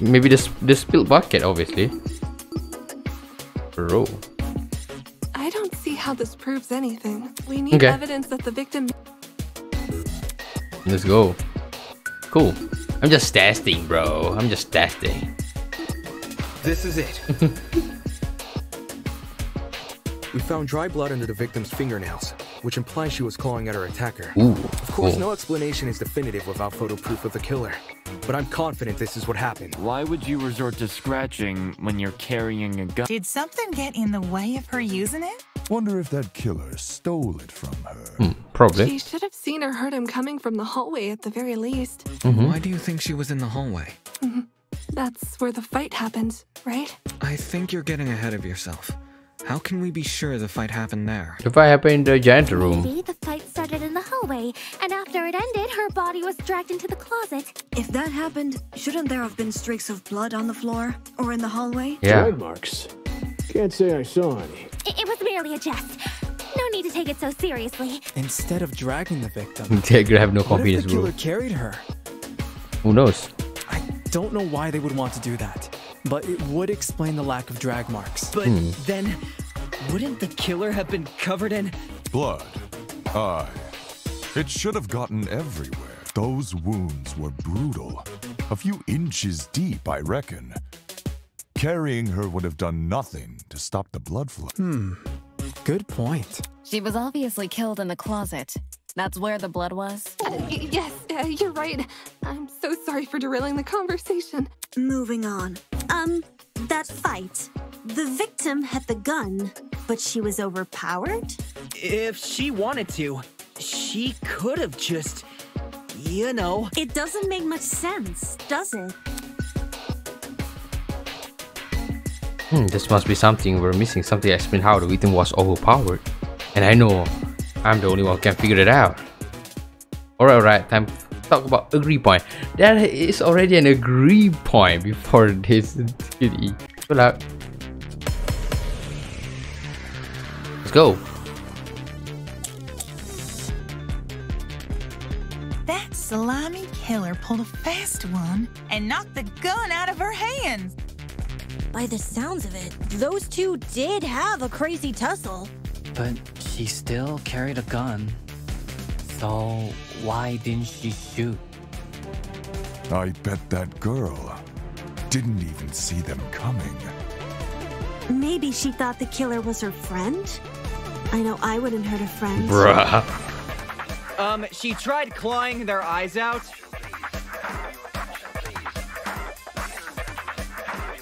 Maybe the spilled bucket, obviously. Bro. I don't see how this proves anything. We need evidence that the victim... Let's go. Cool. I'm just testing, bro. I'm just testing. This is it. We found dry blood under the victim's fingernails, which implies she was clawing at her attacker. Ooh, of course, no explanation is definitive without photo proof of the killer, but I'm confident this is what happened. Why would you resort to scratching when you're carrying a gun? Did something get in the way of her using it? Wonder if that killer stole it from her. Probably. She should have seen or heard him coming from the hallway at the very least. Why do you think she was in the hallway? That's where the fight happened, right? I think you're getting ahead of yourself. How can we be sure the fight happened there? The fight happened in the giant room. Maybe the fight started in the hallway, and after it ended, her body was dragged into the closet. If that happened, shouldn't there have been streaks of blood on the floor? Or in the hallway? Yeah. Drag marks. Can't say I saw any. It was merely a jest. No need to take it so seriously. Instead of dragging the victim, They could have no what if confidence, the bro. killer carried her? Who knows? I don't know why they would want to do that, but it would explain the lack of drag marks. But then, wouldn't the killer have been covered in Blood. Aye. It should have gotten everywhere. Those wounds were brutal. A few inches deep, I reckon. Carrying her would have done nothing to stop the blood flow. Good point. She was obviously killed in the closet. That's where the blood was? Yes, you're right. I'm so sorry for derailing the conversation. Moving on. That fight. The victim had the gun, but she was overpowered? If she wanted to, she could have just, you know. It doesn't make much sense, does it? This must be something we're missing. Something that explains how the victim was overpowered. And I know I'm the only one who can figure it out. Alright, time to talk about agree point. There is already an agree point before this TV. Chill out. Let's go. That slimy killer pulled a fast one and knocked the gun out of her hands. By the sounds of it, those two did have a crazy tussle. But she still carried a gun. So why didn't she shoot? I bet that girl didn't even see them coming. Maybe she thought the killer was her friend? I know I wouldn't hurt a friend. Bruh. She tried clawing their eyes out.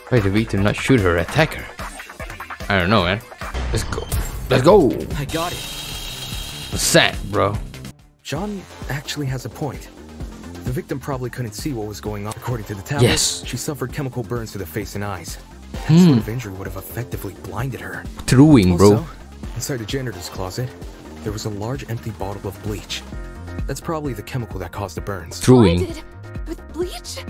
Why did the victim not shoot her attacker? I don't know, man. Let's go. Let's go. I got it. What's that, bro? John actually has a point. The victim probably couldn't see what was going on. According to the tablet, Yes. she suffered chemical burns to the face and eyes. That sort of injury would have effectively blinded her. Truing, bro. Also, inside the janitor's closet, there was a large empty bottle of bleach. That's probably the chemical that caused the burns. Truing. Blinded with bleach?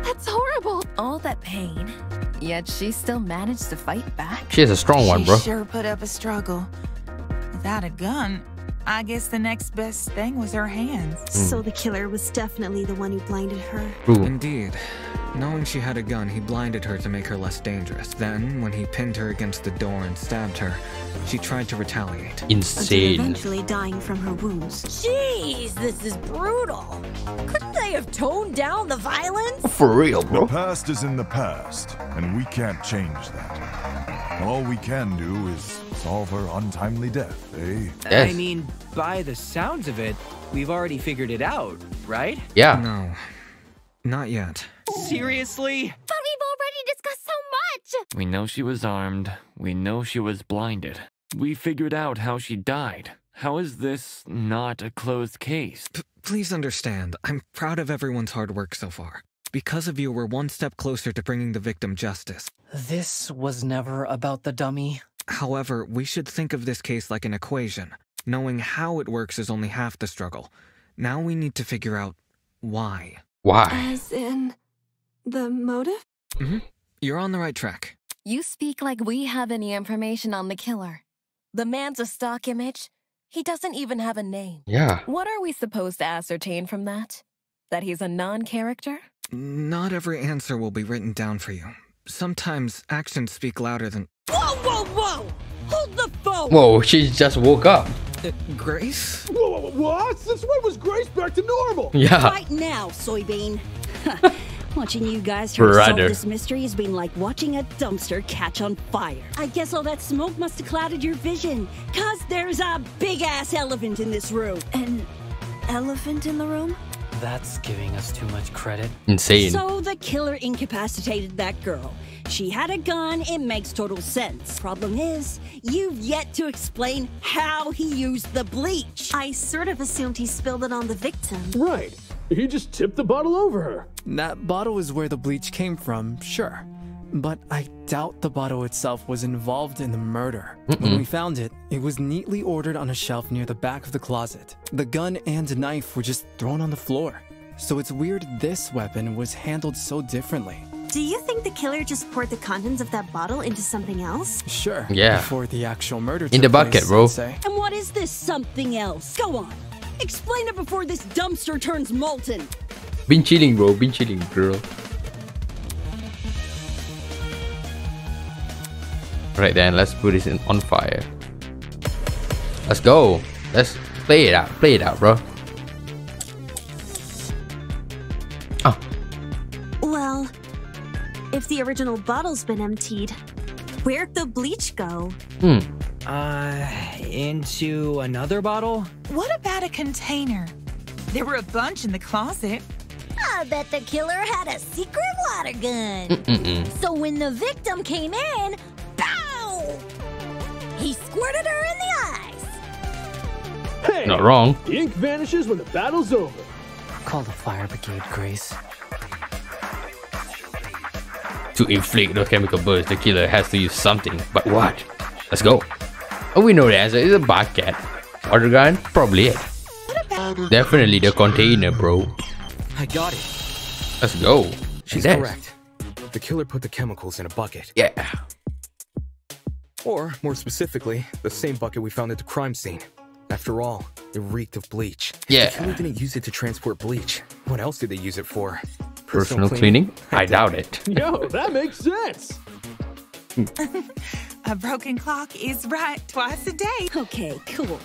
That's horrible. All that pain, yet she still managed to fight back. She is a strong one, bro. She sure put up a struggle. Without a gun, I guess the next best thing was her hands. So the killer was definitely the one who blinded her. Indeed. Knowing she had a gun, he blinded her to make her less dangerous. Then, when he pinned her against the door and stabbed her, she tried to retaliate. Insane. Until eventually dying from her wounds. Jeez, this is brutal. Couldn't they have toned down the violence? For real, bro. The past is in the past, and we can't change that. All we can do is solve her untimely death, eh? Yes. I mean, by the sounds of it, we've already figured it out, right? Yeah. No, not yet. Seriously? But we've already discussed so much! We know she was armed. We know she was blinded. We figured out how she died. How is this not a closed case? Please understand, I'm proud of everyone's hard work so far. Because of you, we're one step closer to bringing the victim justice. This was never about the dummy. However, we should think of this case like an equation. Knowing how it works is only half the struggle. Now we need to figure out why. Why? As in, the motive? Mm-hmm. You're on the right track. You speak like we have any information on the killer. The man's a stock image. He doesn't even have a name. Yeah. What are we supposed to ascertain from that? That he's a non-character? Not every answer will be written down for you. Sometimes actions speak louder than... Whoa, whoa, whoa! Hold the phone! Whoa, she just woke up. Grace? Whoa, what? Since when was Grace back to normal? Yeah. Right now, soybean. Watching you guys try to solve this mystery has been like watching a dumpster catch on fire. I guess all that smoke must have clouded your vision, cause there's a big-ass elephant in this room. An elephant in the room? That's giving us too much credit. Insane. So the killer incapacitated that girl. She had a gun, it makes total sense. Problem is, you've yet to explain how he used the bleach. I sort of assumed he spilled it on the victim. Right. He just tipped the bottle over her. That bottle is where the bleach came from, sure. But I doubt the bottle itself was involved in the murder. When we found it, it was neatly ordered on a shelf near the back of the closet. The gun and knife were just thrown on the floor. So it's weird this weapon was handled so differently. Do you think the killer just poured the contents of that bottle into something else? Sure. Yeah. Before the actual murder in the bucket, place, bro. I'd say. And what is this something else? Go on. Explain it before this dumpster turns molten. Been chilling, bro. Been chilling, girl. Right then, let's put this on fire. Let's go. Let's play it out. Play it out, bro. Oh. Well, if the original bottle's been emptied, where'd the bleach go? Into another bottle? What about a container? There were a bunch in the closet. I bet the killer had a secret water gun. So when the victim came in, pow! He squirted her in the eyes. Hey! Not wrong. The ink vanishes when the battle's over. Call the fire brigade, Grace. To inflict those chemical bursts, the killer has to use something. But what? Let's go. Oh, we know the answer. It's a bucket. Water gun? Probably it. Definitely the container, bro. I got it. Let's go. She's correct. The killer put the chemicals in a bucket. Yeah. Or, more specifically, the same bucket we found at the crime scene. After all, it reeked of bleach. Yeah. The killer didn't use it to transport bleach. What else did they use it for? Personal cleaning? I doubt it. Yo, that makes sense. A broken clock is right twice a day. Okay, cool.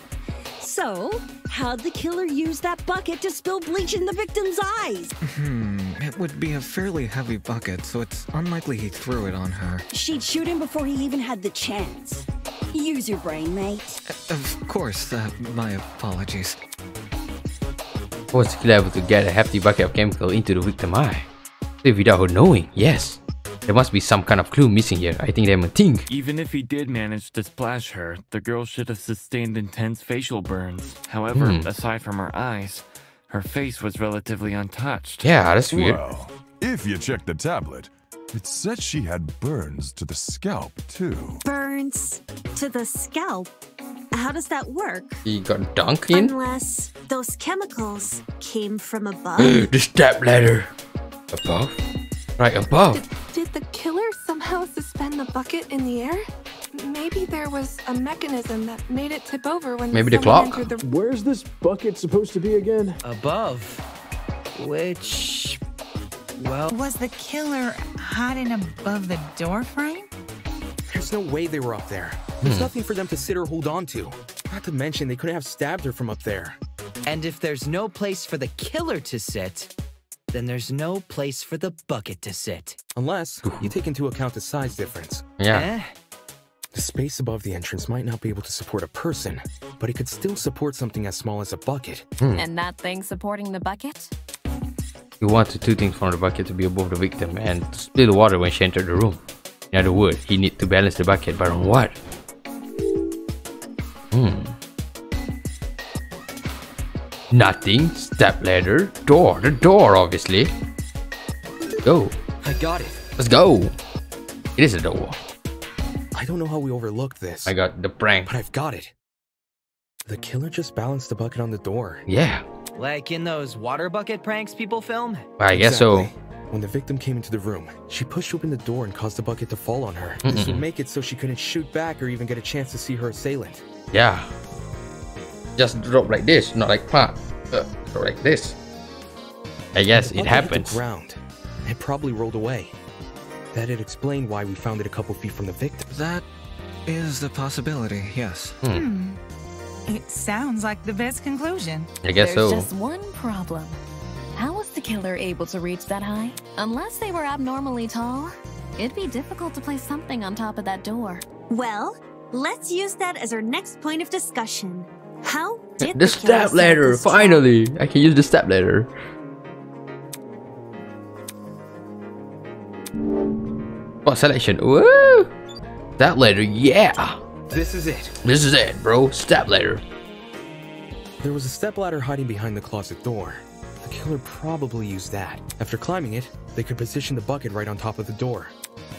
So, how'd the killer use that bucket to spill bleach in the victim's eyes? It would be a fairly heavy bucket, so it's unlikely he threw it on her. She'd shoot him before he even had the chance. Use your brain, mate. Of course, my apologies. Was the killer able to get a hefty bucket of chemical into the victim's eye? Without her knowing, yes. There must be some kind of clue missing here. I think they might think. Even if he did manage to splash her, the girl should have sustained intense facial burns. However, aside from her eyes, her face was relatively untouched. Yeah, that's weird. Well, if you check the tablet, it said she had burns to the scalp, too. Burns to the scalp? How does that work? He got dunked in? Unless those chemicals came from above. The step ladder. Above? Right above. Did the killer somehow suspend the bucket in the air? Maybe there was a mechanism that made it tip over when maybe the someone clock. entered the... Where's this bucket supposed to be again? Above. Which Well, was the killer hiding above the door frame? There's no way they were up there. There's nothing for them to sit or hold on to. Not to mention, they couldn't have stabbed her from up there. and if there's no place for the killer to sit, then there's no place for the bucket to sit. Unless you take into account the size difference. Yeah. The space above the entrance might not be able to support a person, but it could still support something as small as a bucket. And that thing supporting the bucket? You wanted two things from the bucket to be above the victim and to spill the water when she entered the room. In other words, he need to balance the bucket, but on what? Nothing. Step ladder. Door. The door, obviously. Go. I got it. Let's go. It is a door. I don't know how we overlooked this. I got the prank. But I've got it. The killer just balanced the bucket on the door. Yeah. Like in those water bucket pranks people film? I guess so. When the victim came into the room, she pushed open the door and caused the bucket to fall on her. This would make it so she couldn't shoot back or even get a chance to see her assailant. Yeah. Just drop like this, not like drop like this. I guess it happens. The ground. It probably rolled away. That'd explain why we found it a couple feet from the victim. That is a possibility, yes. It sounds like the best conclusion. I guess There's so. just one problem. How was the killer able to reach that high? Unless they were abnormally tall, it'd be difficult to place something on top of that door. Well, let's use that as our next point of discussion. How did The step ladder, finally! I can use the step ladder. Oh, selection. Woo! Step ladder, yeah! This is it. This is it, bro. Step ladder. There was a step ladder hiding behind the closet door. The killer probably used that. After climbing it, they could position the bucket right on top of the door.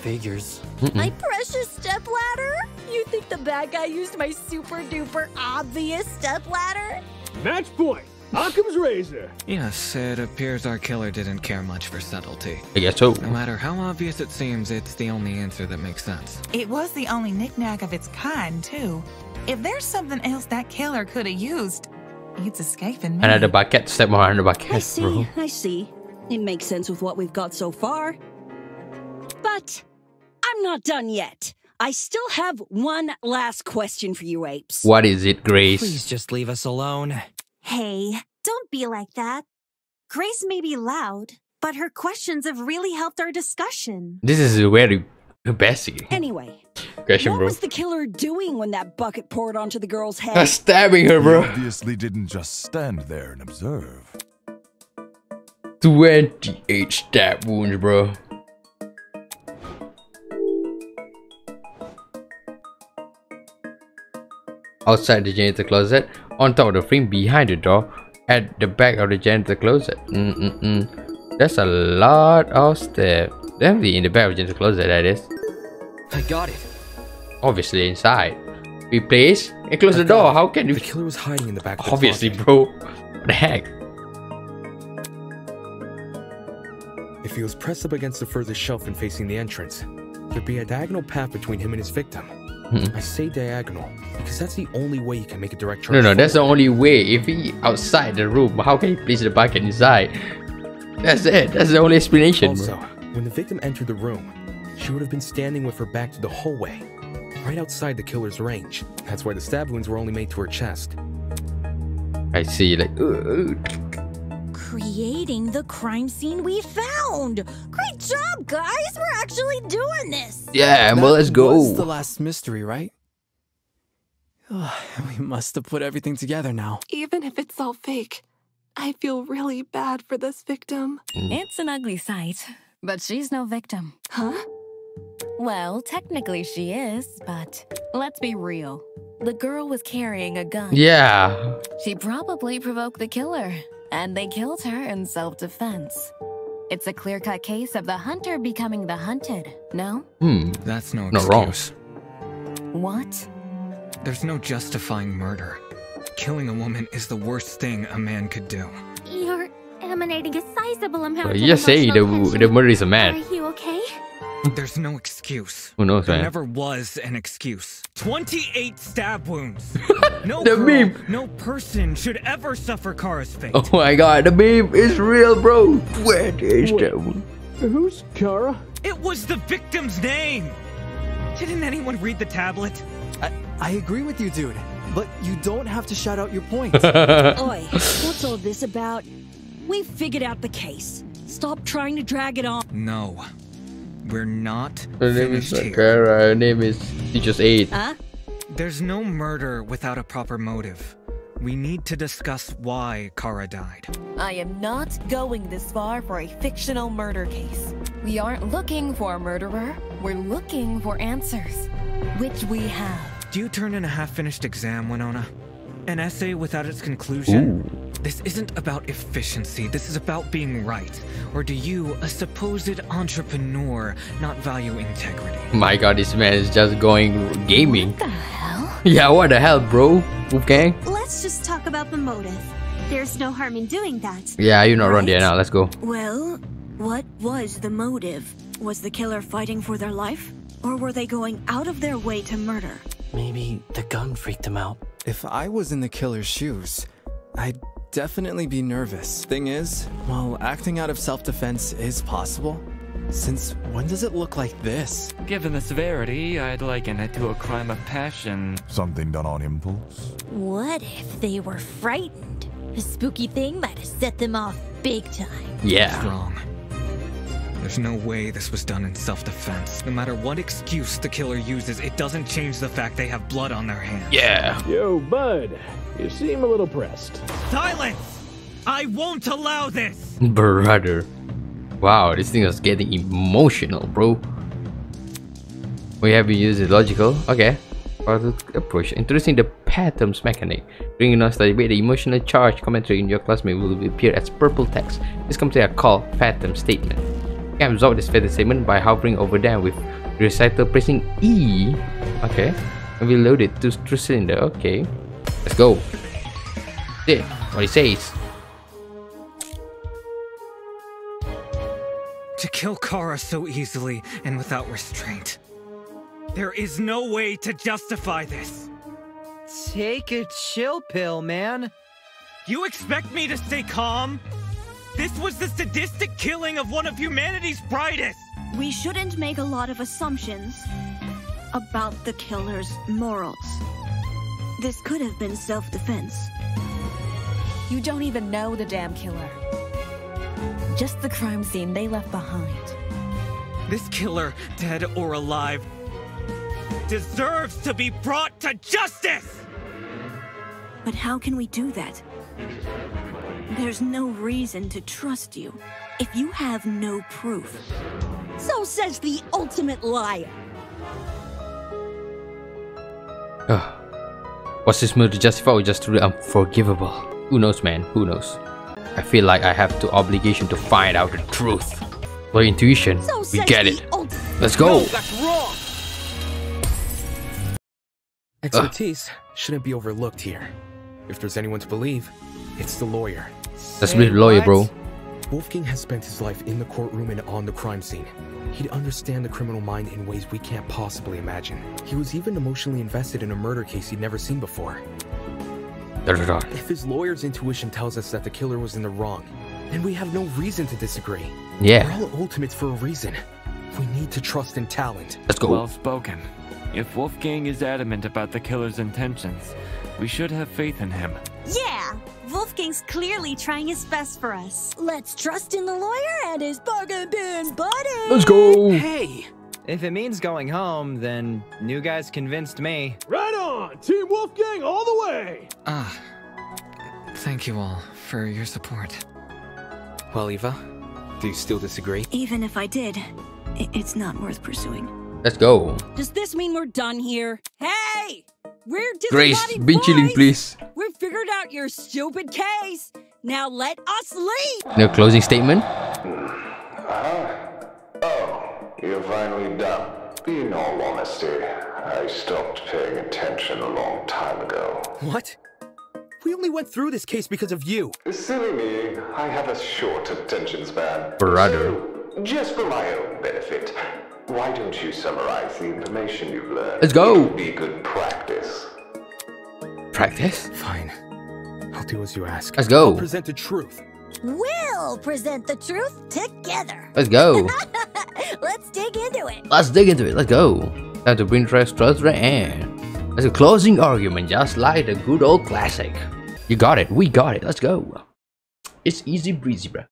Figures. My precious step ladder? You think the bad guy used my super duper obvious step ladder? Match point. Occam's razor. Yes, it appears our killer didn't care much for subtlety. I guess so. No matter how obvious it seems, it's the only answer that makes sense. It was the only knick-knack of its kind, too. If there's something else that killer could have used, it's escaping me. Another bucket. Step more on the bucket, I see, bro. I see. It makes sense with what we've got so far. But I'm not done yet. I still have one last question for you apes. What is it, Grace? Please just leave us alone. Hey, don't be like that. Grace may be loud, but her questions have really helped our discussion. This is a very basic Anyway, question, what bro. was the killer doing when that bucket poured onto the girl's head? Stabbing her, bro. He obviously didn't just stand there and observe. 28 stab wounds, bro. Outside the janitor closet, on top of the frame behind the door, at the back of the janitor closet. That's a lot of steps. Definitely in the back of the janitor closet, that is. I got it. Obviously inside. Replace and close the door. How can you? The killer was hiding in the back of the Obviously, closet. bro. What the heck? If he was pressed up against the furthest shelf and facing the entrance, there'd be a diagonal path between him and his victim. I say diagonal because that's the only way he can make a direct turn. No, that's the only way. If he outside the room, how can he place the bucket inside? That's it. That's the only explanation. Also, bro. when the victim entered the room, she would have been standing with her back to the hallway, right outside the killer's range. That's why the stab wounds were only made to her chest. I see, like. Creating the crime scene we found! Great job, guys! We're actually doing this! Yeah, well, let's go. What's the last mystery, right? We must have put everything together now. Even if it's all fake, I feel really bad for this victim. It's an ugly sight, but she's no victim. Huh? Well, technically she is, but let's be real. The girl was carrying a gun. Yeah. She probably provoked the killer, and they killed her in self-defense. It's a clear-cut case of the hunter becoming the hunted, no? That's no Not wrong. excuse. What? There's no justifying murder. Killing a woman is the worst thing a man could do. You're emanating a sizable amount of You say the murderer is a man. Are you okay? There's no excuse. Who knows, There man? never was an excuse. 28 stab wounds. No The girl, meme. no person should ever suffer Kara's fate. Oh my god, the meme is real, bro. Where is that one? Who's Kara? It was the victim's name! Didn't anyone read the tablet? I agree with you, dude. But you don't have to shout out your points. Oi, what's all this about? We figured out the case. Stop trying to drag it on. No. We're not Her name is finished here. Kara. Her name is Teacher's Aide. Huh? There's no murder without a proper motive. We need to discuss why Kara died. I am not going this far for a fictional murder case. We aren't looking for a murderer. We're looking for answers, which we have. Do you turn in a half-finished exam, Winona? An essay without its conclusion? Ooh. This isn't about efficiency, this is about being right. Or do you, a supposed entrepreneur, not value integrity? My god, this man is just going gaming. What the hell? Yeah, what the hell, bro? Wolfgang? Let's just talk about the motive. There's no harm in doing that. Yeah, you're not wrong there now. Let's go. Well, what was the motive? Was the killer fighting for their life? Or were they going out of their way to murder? Maybe the gun freaked him out. If I was in the killer's shoes, I'd definitely be nervous. Thing is, while acting out of self-defense is possible, since when does it look like this? Given the severity, I'd liken it to a crime of passion. Something done on impulse? What if they were frightened? The spooky thing might have set them off big time. Yeah. It's wrong. There's no way this was done in self-defense. No matter what excuse the killer uses, it doesn't change the fact they have blood on their hands. Yeah. Yo, bud. You seem a little pressed. Silence! I won't allow this! Brother. Wow, this thing is getting emotional, bro. We have been using logical. Okay. Approach. Introducing the patterns mechanic. During a study, the emotional charge commentary in your classmate will appear as purple text. This comes to a called phantom statement. You can absorb this phantom statement by hovering over them with the reciter pressing E. Okay. And we load it to cylinder. Okay. Let's go. See what he says. To kill Kara so easily and without restraint. There is no way to justify this. Take a chill pill, man. You expect me to stay calm? This was the sadistic killing of one of humanity's brightest. We shouldn't make a lot of assumptions about the killer's morals. This could have been self-defense. You don't even know the damn killer. Just the crime scene they left behind. This killer, dead or alive, deserves to be brought to justice! But how can we do that? There's no reason to trust you if you have no proof. So says the ultimate liar. Was this murder justified or just truly unforgivable? Who knows, man? Who knows? I feel like I have the obligation to find out the truth. By intuition, we get it. Let's go. No, that's wrong. Expertise shouldn't be overlooked here. If there's anyone to believe, it's the lawyer. Let's believe the lawyer, bro. Wolfgang has spent his life in the courtroom and on the crime scene. He'd understand the criminal mind in ways we can't possibly imagine. He was even emotionally invested in a murder case he'd never seen before. If his lawyer's intuition tells us that the killer was in the wrong, then we have no reason to disagree. Yeah. We're all ultimates for a reason. We need to trust in talent. Let's go. Well spoken. If Wolfgang is adamant about the killer's intentions, we should have faith in him. Yeah! Wolfgang's clearly trying his best for us. Let's trust in the lawyer and his bargain bin buddy. Let's go. Hey! If it means going home, then new guy's convinced me. Right on! Team Wolfgang all the way! Thank you all for your support. Well, Eva, do you still disagree? Even if I did, it's not worth pursuing. Let's go. Does this mean we're done here? Hey! We're Grace, disembodied been chilling, boys! please. We've figured out your stupid case. Now let us leave! No closing statement? Oh, you're finally done. In all honesty, I stopped paying attention a long time ago. What? We only went through this case because of you. Silly me, I have a short attention span. Brother. So, just for my own benefit, why don't you summarize the information you've learned? Let's go. It would be good practice. Practice? Fine. I'll do as you ask. Let's go. I'll present the truth. We'll present the truth together. Let's go. Let's dig into it. Let's dig into it. Let's go. Time to bring trust to the end. It's a closing argument, just like the good old classic. You got it. We got it. Let's go. It's easy breezy, bro.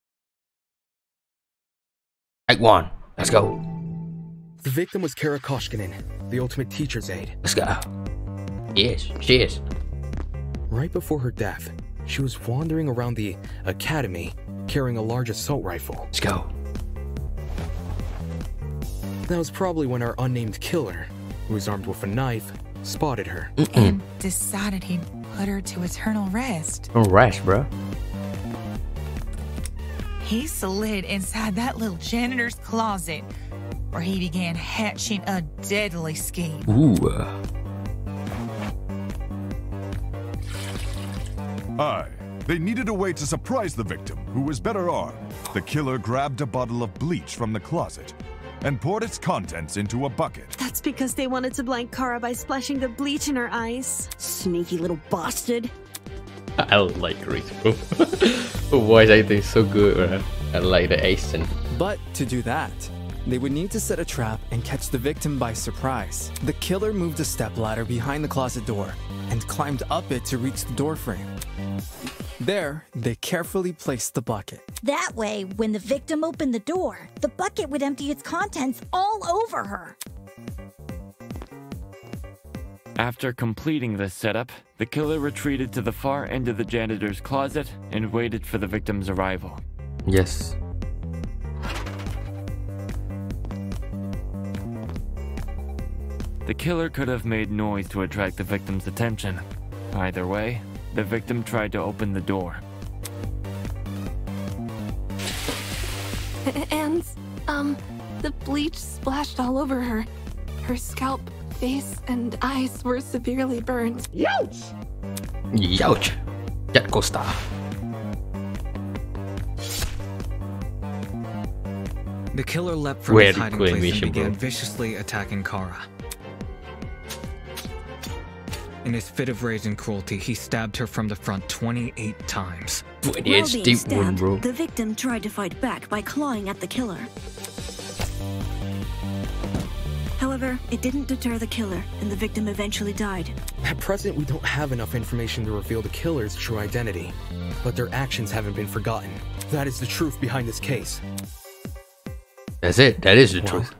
Act 1. Let's go. The victim was Kara Koshkinen, the ultimate teacher's aide. Let's go. Yes, she is. Right before her death, she was wandering around the academy carrying a large assault rifle. Let's go. That was probably when our unnamed killer, who was armed with a knife, spotted her. And decided he'd put her to eternal rest. No rest, bro. He slid inside that little janitor's closet, where he began hatching a deadly scheme. Ooh. They needed a way to surprise the victim, who was better armed. The killer grabbed a bottle of bleach from the closet and poured its contents into a bucket. That's because they wanted to blind Kara by splashing the bleach in her eyes. Sneaky little bastard. I like Reese, bro. Voice acting is so good, bro. I like the accent. But to do that, they would need to set a trap and catch the victim by surprise. The killer moved a stepladder behind the closet door and climbed up it to reach the door frame. There, they carefully placed the bucket. That way, when the victim opened the door, the bucket would empty its contents all over her. After completing this setup, the killer retreated to the far end of the janitor's closet and waited for the victim's arrival. Yes. The killer could have made noise to attract the victim's attention. Either way, the victim tried to open the door. And, the bleach splashed all over her. Her scalp, face, and eyes were severely burned. Youch! Youch! Jet Costa. The killer leapt from his hiding place and began viciously attacking Kara. In his fit of rage and cruelty, he stabbed her from the front 28 times. While being stabbed, the victim tried to fight back by clawing at the killer. However, it didn't deter the killer, and the victim eventually died. At present, we don't have enough information to reveal the killer's true identity, but their actions haven't been forgotten. That is the truth behind this case. That's it. That is the truth.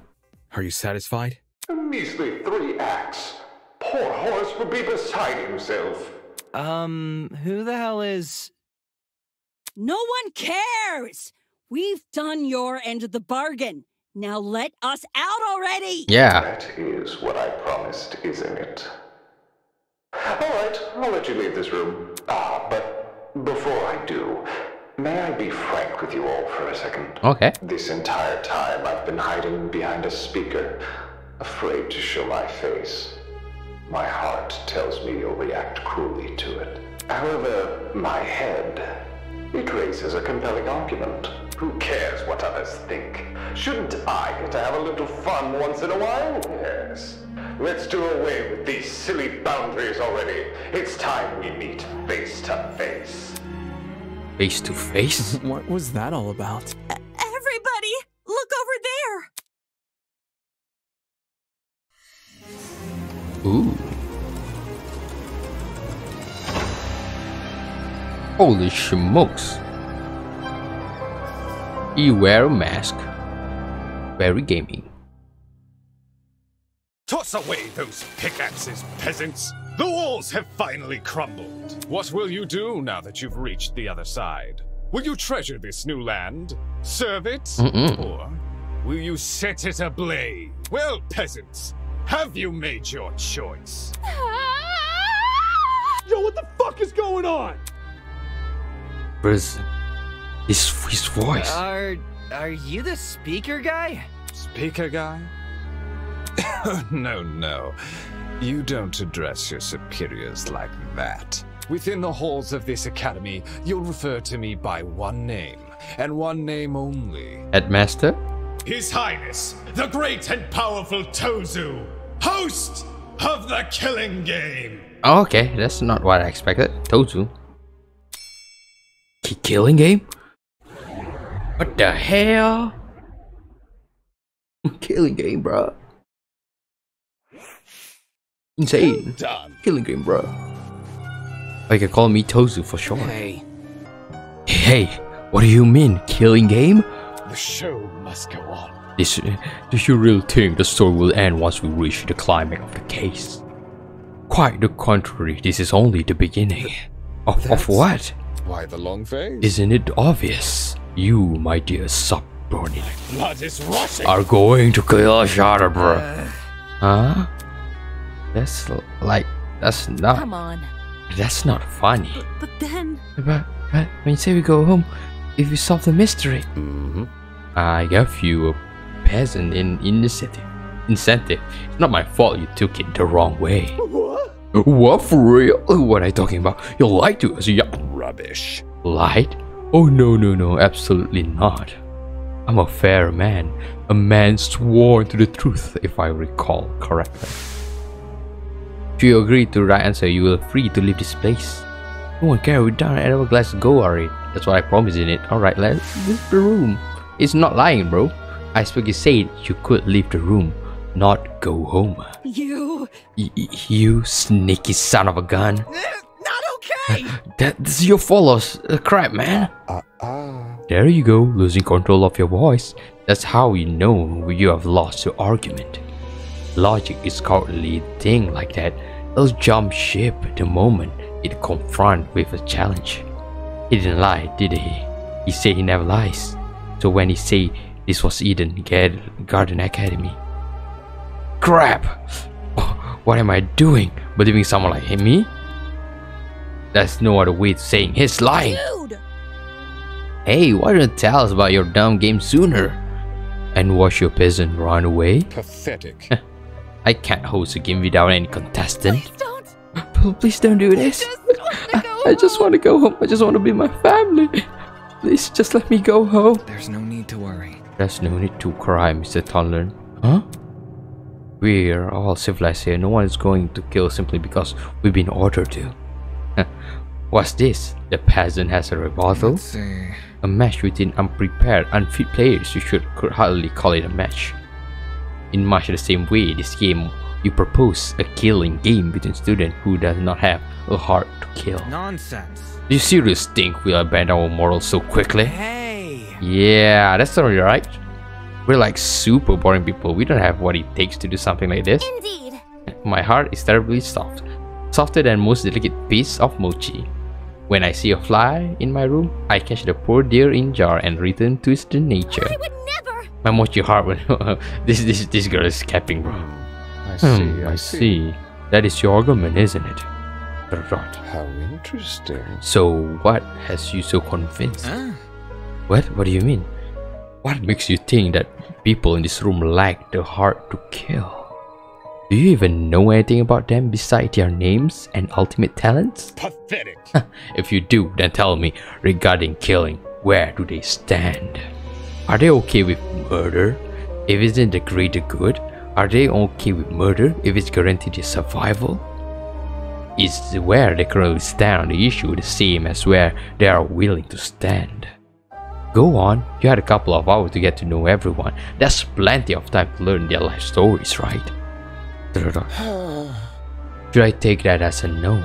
Are you satisfied? A measly 3 acts. Poor Horace would be beside himself. Who the hell is... No one cares! We've done your end of the bargain. Now let us out already! Yeah. That is what I promised, isn't it? Alright, I'll let you leave this room. But before I do, may I be frank with you all for a second? Okay. This entire time I've been hiding behind a speaker, afraid to show my face. My heart tells me you'll react cruelly to it. However, my head, it raises a compelling argument. Who cares what others think? Shouldn't I get to have a little fun once in a while? Yes. Let's do away with these silly boundaries already. It's time we meet face to face. Face to face? What was that all about? Everybody, look over there! Ooh. Holy smokes. You wear a mask. Very gaming. Toss away those pickaxes, peasants! The walls have finally crumbled. What will you do now that you've reached the other side? Will you treasure this new land? Serve it? Or will you set it ablaze? Well, peasants, have you made your choice? Yo, what the fuck is going on? Where's his voice? Are you the speaker guy? Speaker guy? No. You don't address your superiors like that. Within the halls of this academy, you'll refer to me by one name, and one name only. Headmaster? His Highness, the great and powerful Tozu, host of the Killing Game. Oh, okay, that's not what I expected. Tozu. Killing Game? What the hell? Killing game, bro. Insane. Killing game, bro. Or you can call me Tozu for short. Hey, what do you mean, killing game? The show must go on. Do you really think the story will end once we reach the climax of the case? Quite the contrary, this is only the beginning. Of what? Why the long face? Isn't it obvious? You, my dear subordinate, Blood is rushing. are going to kill each other, bro. Huh? That's not. Come on. That's not funny. But then... But when you say we go home, if we solve the mystery, I gave you a peasant incentive. It's not my fault you took it the wrong way. What? What, for real? What are you talking about? You lied to us, you Rubbish. lied? Oh no, absolutely not. I'm a fair man. A man sworn to the truth, if I recall correctly. If you agree to the right answer, you will free to leave this place. No one cares, we're done and let's go already. That's what I promised in it. Alright, let's leave the room. It's not lying, bro. I specifically said you could leave the room, not go home. You sneaky son of a gun. Not okay! That's your fault, crap, man. There you go, losing control of your voice. That's how you know you have lost your argument. Logic is cowardly thing like that. It'll jump ship the moment it confront with a challenge. He didn't lie, did he? He said he never lies. So when he say this was Eden Garden Academy. Crap! What am I doing? Believing someone like me? That's no other way of saying he's lying. Dude! Hey, why don't you tell us about your dumb game sooner? And watch your peasant run away? Pathetic. I can't host a game without any contestant. Please don't do this. I just want to go home. I just want to be my family. Please just let me go home. There's no need to worry. There's no need to cry, Mr. Tonlern. Huh? We're all civilized here. No one is going to kill simply because we've been ordered to. What's this? The peasant has a rebuttal? Let's see. A match between unprepared, unfit players. You could hardly call it a match. In much the same way, this game, you propose a killing game between students who does not have a heart to kill. Nonsense. Do you seriously think we'll abandon our morals so quickly? Hey! Yeah, that's not right. We're like super boring people. We don't have what it takes to do something like this. Indeed. My heart is terribly soft. Softer than most delicate piece of mochi. When I see a fly in my room, I catch the poor deer in jar and return to its nature. I would never. My mochi heart will... this girl is capping, bro. I see. That is your argument, isn't it? How interesting. So, what has you so convinced? What? What do you mean? What makes you think that people in this room lack the heart to kill? Do you even know anything about them besides their names and ultimate talents? Pathetic. If you do, then tell me, regarding killing, where do they stand? Are they okay with murder if it's in the greater good? Are they okay with murder if it's guaranteed their survival? Is where they currently stand on the issue the same as where they are willing to stand? Go on, you had a couple of hours to get to know everyone. That's plenty of time to learn their life stories, right? Should I take that as a no?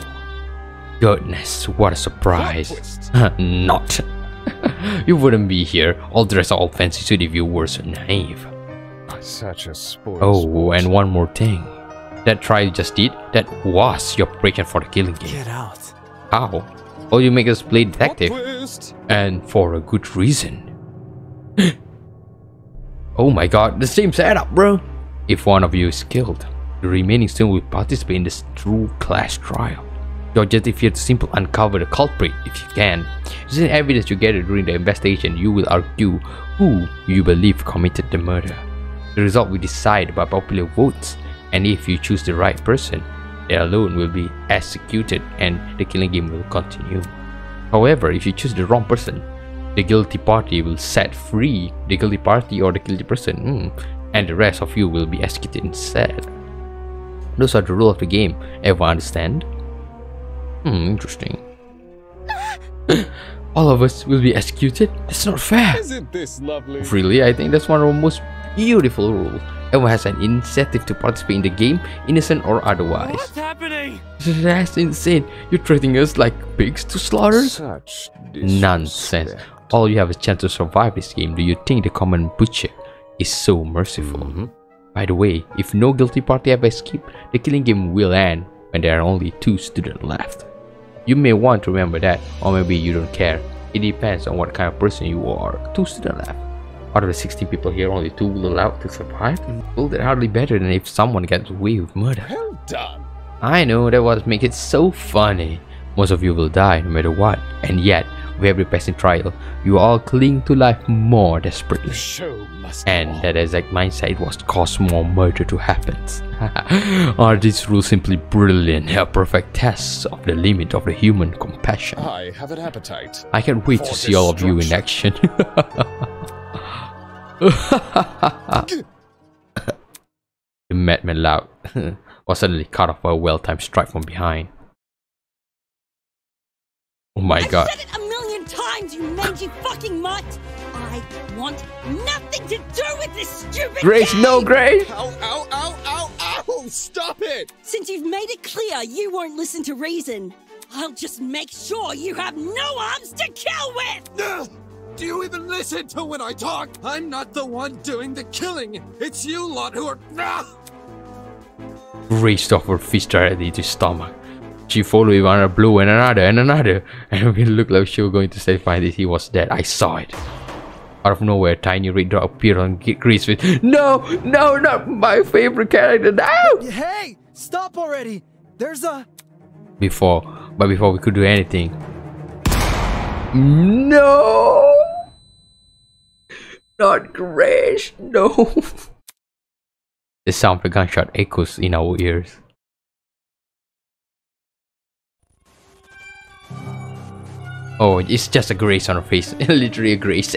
Goodness, what a surprise. Not. You wouldn't be here, all dressed all fancy suit if you were so naive. Such a spoiled sport. And one more thing. That try you just did, that was your preparation for the killing game. Get out. How? Oh, you make us play detective. And for a good reason. Oh my god, the same setup, bro. If one of you is killed, the remaining student will participate in this true class trial. Your objective here to simply uncover the culprit if you can. Using evidence you gather during the investigation, you will argue who you believe committed the murder. The result will decide by popular votes, and if you choose the right person, they alone will be executed and the killing game will continue. However, if you choose the wrong person, the guilty party will set free the guilty party or the guilty person, and the rest of you will be executed instead. Those are the rules of the game. Everyone understand? Interesting. all of us will be executed? That's not fair. Isn't this lovely? Really, I think that's one of the most beautiful rules. Everyone has an incentive to participate in the game, innocent or otherwise. What's happening? That's insane. You're treating us like pigs to slaughter? Such Nonsense. All you have is a chance to survive this game. Do you think the common butcher is so merciful? By the way, if no guilty party have escaped, the killing game will end when there are only 2 students left. You may want to remember that, or maybe you don't care. It depends on what kind of person you are. 2 students left. Out of the 16 people here, only 2 will allow to survive? Well, that's hardly better than if someone gets away with murder. Well done. I know, that was make it so funny. Most of you will die no matter what, and yet, with every passing trial, you all cling to life more desperately. The show must and that exact mindset was cause more murder to happen. Are these rules simply brilliant, a perfect test of the limit of the human compassion? I have an appetite. I can't wait to see all of you in action. The madman loud was suddenly cut off by a well-timed strike from behind. Oh my god. I've said it a million times, you mangy fucking mutt! I want nothing to do with this stupid Grace, game! no, Grace! Ow, ow, ow, ow, ow! Stop it! Since you've made it clear you won't listen to reason, I'll just make sure you have no arms to kill with! Do you even listen to when I talk? I'm not the one doing the killing. It's you lot who are... Raised off her fist directly to his stomach. She followed with another blow and another, and it looked like she was going to say finally he was dead. I saw it. Out of nowhere, a tiny red dot appeared on Grease with, No, not my favorite character, no! Hey, stop already! There's a... Before we could do anything. No! Not Grace, no! The sound of the gunshot echoes in our ears. Oh, it's just a grace on her face. Literally a grace.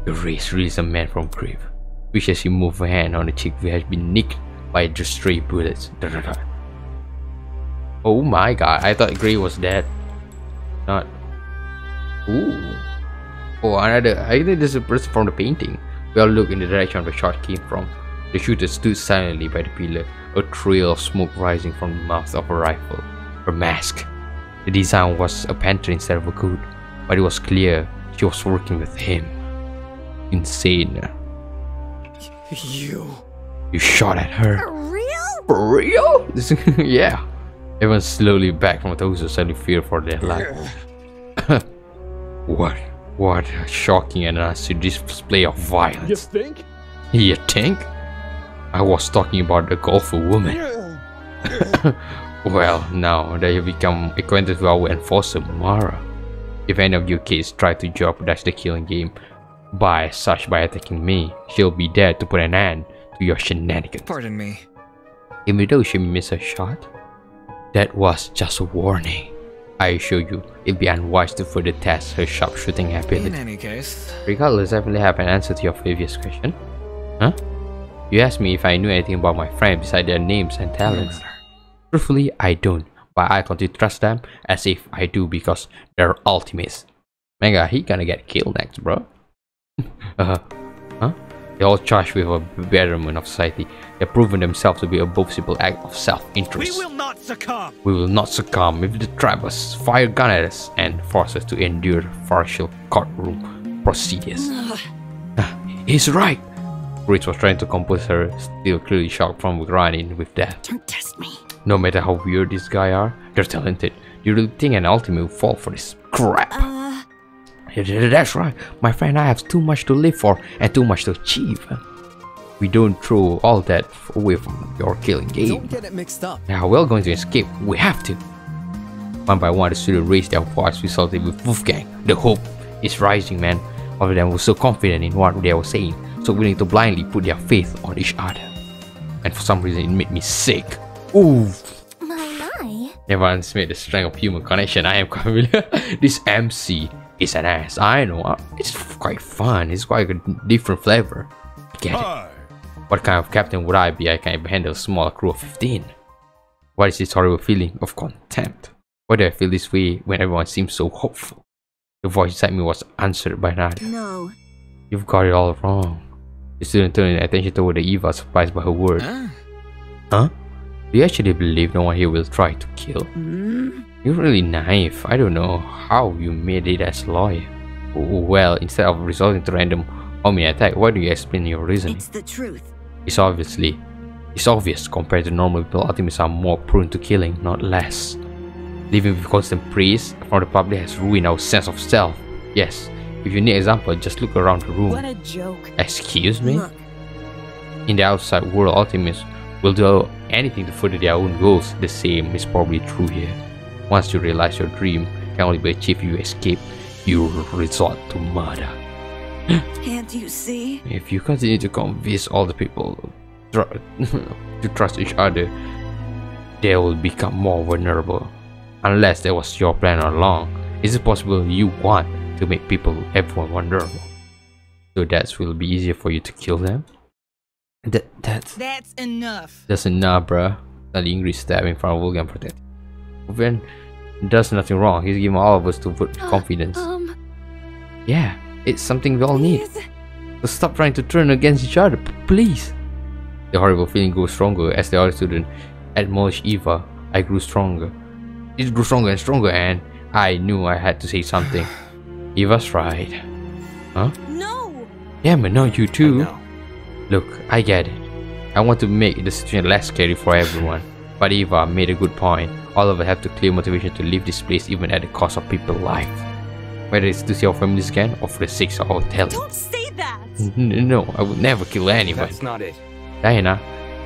Grace released a man from grave. Which as she moved her hand on the cheek which has been nicked by just stray bullets. Oh my god, I thought Grace was dead. Not. Ooh. Oh, another. I think this is a person from the painting. We all look in the direction the shot came from. The shooter stood silently by the pillar, a trail of smoke rising from the mouth of a rifle. Her mask. The design was a panther instead of a coat, but it was clear she was working with him. Insane. You shot at her. For real? For real? Yeah. Everyone slowly back from those who suddenly fear for their life. What a shocking and unnecessary display of violence. You think? You think? I was talking about the golfer woman. Well, now that you've become acquainted with our enforcer, Mara. If any of you kids try to jeopardize the killing game by attacking me, she'll be there to put an end to your shenanigans. Pardon me. Even though she missed a shot, that was just a warning. I assure you, it'd be unwise to further test her sharpshooting ability. In any case, regardless, I definitely have an answer to your previous question. Huh? You asked me if I knew anything about my friends besides their names and talents. Truthfully, I don't, but I continue to trust them as if I do because they're ultimates. Mega, he gonna get killed next, bro. Huh? They're all charged with a betterment of society. They've proven themselves to be a boastful act of self-interest. we will not succumb. We will not succumb if they trap us, fire gun at us, and force us to endure partial courtroom procedures. He's right. Grace was trying to compose her, still clearly shocked from running with death. Don't test me. No matter how weird these guys are, they're talented. Do you really think an ultimate will fall for this crap? That's right. My friend and I have too much to live for and too much to achieve. We don't throw all that away from your killing game. Don't get it mixed up. Now we're going to escape. We have to. One by one, the students raised their voice, resulting with Wolfgang. The hope is rising, man. All of them were so confident in what they were saying, so willing to blindly put their faith on each other. And for some reason, it made me sick. Ooh. My. Never underestimate the strength of human connection. I am familiar. This MC is an ass. I know. It's quite fun. It's quite a different flavor. Get it. What kind of captain would I be? I can handle a small crew of 15. What is this horrible feeling of contempt? Why do I feel this way when everyone seems so hopeful? The voice inside me was answered by Nadia. No. You've got it all wrong. The student turned attention toward Eva, surprised by her word. Huh? Do you actually believe no one here will try to kill? You're really naive. I don't know how you made it as a lawyer. Well, instead of resorting to random homing attack, why do you explain your reasoning? It's the truth. It's obvious compared to normal people, ultimates are more prone to killing, not less. Living with constant praise from the public has ruined our sense of self. Yes, if you need an example, just look around the room. What a joke. Excuse me? Look. In the outside world, ultimates will do anything to further their own goals. The same is probably true here. Once you realize your dream can only be achieved if you escape, you resort to murder. Can't you see? If you continue to convince all the people to trust each other, they will become more vulnerable. Unless that was your plan all along, is it possible you want to make everyone vulnerable? So that will be easier for you to kill them? That's enough. That's enough, bruh. Not the English stab in front of Wolfgang protect. Wolfgang does nothing wrong. He's giving all of us to vote confidence. Yeah, it's something we all need. So stop trying to turn against each other, please. The horrible feeling grew stronger as the other student admonished Eva. I grew stronger. It grew stronger and stronger, and I knew I had to say something. Eva's right. Huh? No! Yeah, but not you too. Look, I get it. I want to make the situation less scary for everyone. But Eva made a good point. All of us have to clear motivation to leave this place even at the cost of people's life. Whether it's to see our families again or for the sake of our talent. Don't say that! No, I would never kill anyone. That's not it. Diana,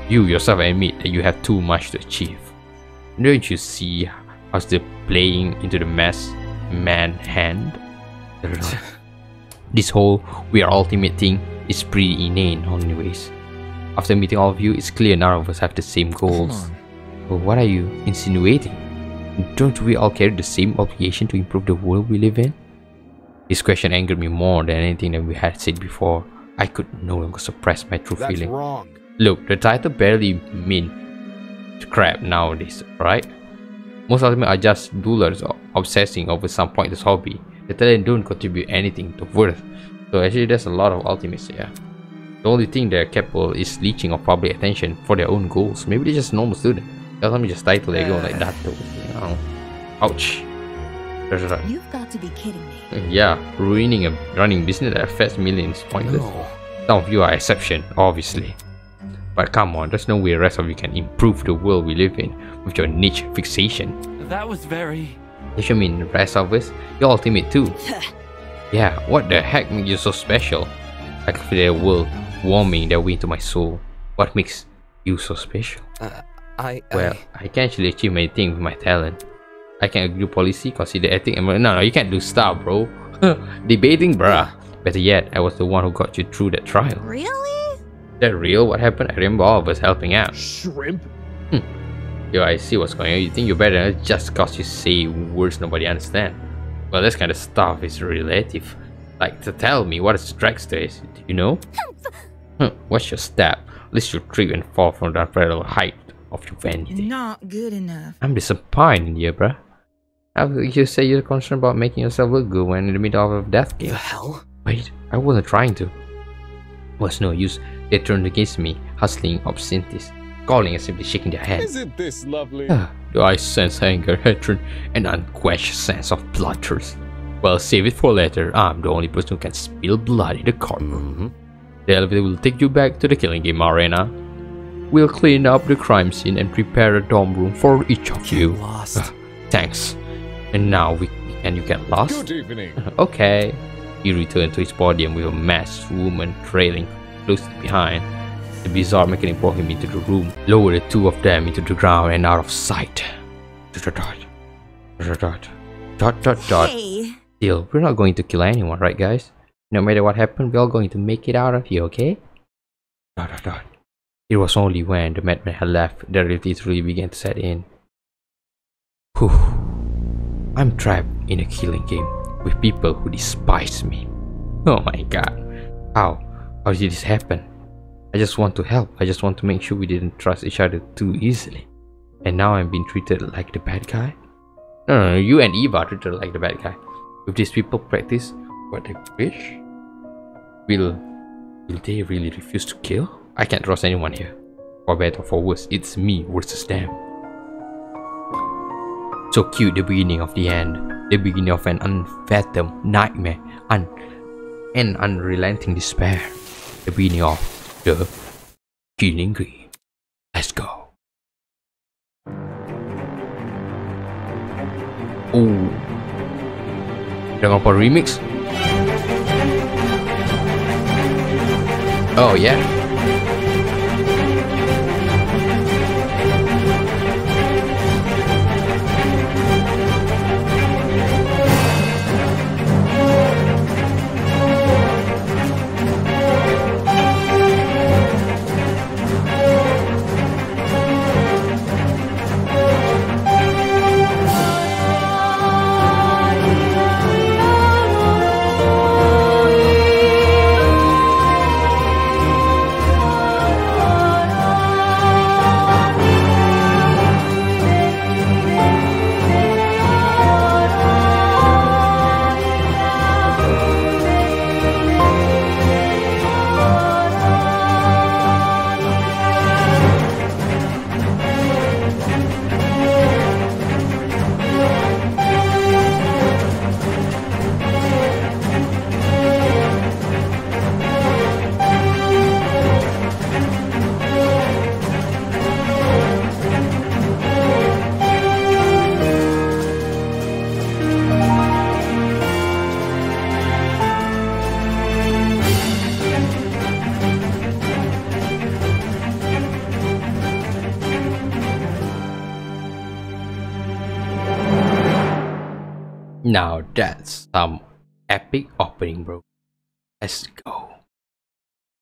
you yourself admit that you have too much to achieve. Don't you see how they're playing into the man hand? This whole we are ultimate thing is pretty inane anyways. After meeting all of you, it's clear none of us have the same goals. But what are you insinuating? Don't we all carry the same obligation to improve the world we live in? This question angered me more than anything that we had said before. I could no longer suppress my true feeling. That's wrong. Look, the title barely means crap nowadays, right? Most ultimates are just dullers obsessing over some pointless hobby. The talent don't contribute anything to worth. So actually there's a lot of ultimates here. The only thing they're capable is leeching of public attention for their own goals. Maybe they're just a normal student. Let me just title they go like that though. You know. Ouch. You've got to be kidding me. Yeah, ruining a running business that affects millions is pointless. Some of you are exception, obviously. But come on, there's no way the rest of you can improve the world we live in with your niche fixation. That was very... You mean the rest of us? You're ultimate too. Yeah, what the heck makes you so special? I can feel the world warming their way into my soul. What makes you so special? Well, I can actually achieve many things with my talent. I can agree policy, consider ethics, and no, you can't do stuff, bro. Debating, bruh. Better yet, I was the one who got you through that trial. Really? That real? What happened? I remember all of us helping out. Shrimp? Yo, I see what's going on. You think you're better just cause you say words nobody understands. Well, this kind of stuff is relative. Like, to tell me what a dragster is, do you know? What's your step? At least you trip and fall from the unparalleled height of your vanity. Not good enough. I'm disappointed in you, bruh. How could you say you're concerned about making yourself look good when in the middle of a death game? The hell? Wait, I wasn't trying to. Was no use. They turned against me, hustling obscenities, calling and simply shaking their heads. Isn't this lovely? Do I sense anger, hatred, and unquestioned sense of bloodthirst? Well, save it for later. I'm the only person who can spill blood in the courtroom. The elevator will take you back to the killing game arena. We'll clean up the crime scene and prepare a dorm room for each of you. Lost. Thanks. And now can you get lost? Good evening. Okay. He returned to his podium with a masked woman trailing closely behind. The bizarre mechanic brought him into the room, lowered the two of them into the ground and out of sight. Hey. Still, we're not going to kill anyone, right guys? No matter what happened, we're all going to make it out of here, okay? It was only when the madman had left that reality truly began to set in. Whew. I'm trapped in a killing game with people who despise me. Oh my god. How did this happen? I just want to help. I just want to make sure we didn't trust each other too easily. And now I'm being treated like the bad guy? No, you and Eva are treated like the bad guy. If these people practice what they preach, will they really refuse to kill? I can't trust anyone here. For better or for worse, it's me versus them. So cute, the beginning of the end. The beginning of an unfathomed nightmare and unrelenting despair. The beginning of the killing game. Let's go. Oh, Danganronpa remix. Oh yeah. Now that's some epic opening, bro. Let's go.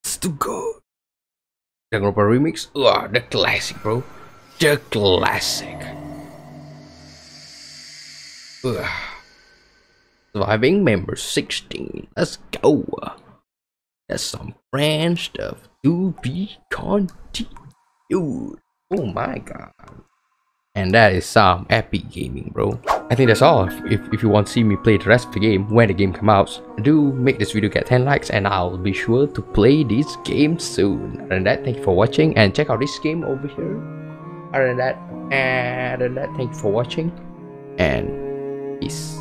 Let's go. Danganronpa remix. The classic, bro. The classic. Surviving member 16. Let's go. That's some brand stuff to be continued. Oh my god. And that is some epic gaming, bro. I think that's all. If you want to see me play the rest of the game when the game comes out, do make this video get 10 likes and I'll be sure to play this game soon. Other than that, thank you for watching and check out this game over here. Other than that, thank you for watching and peace.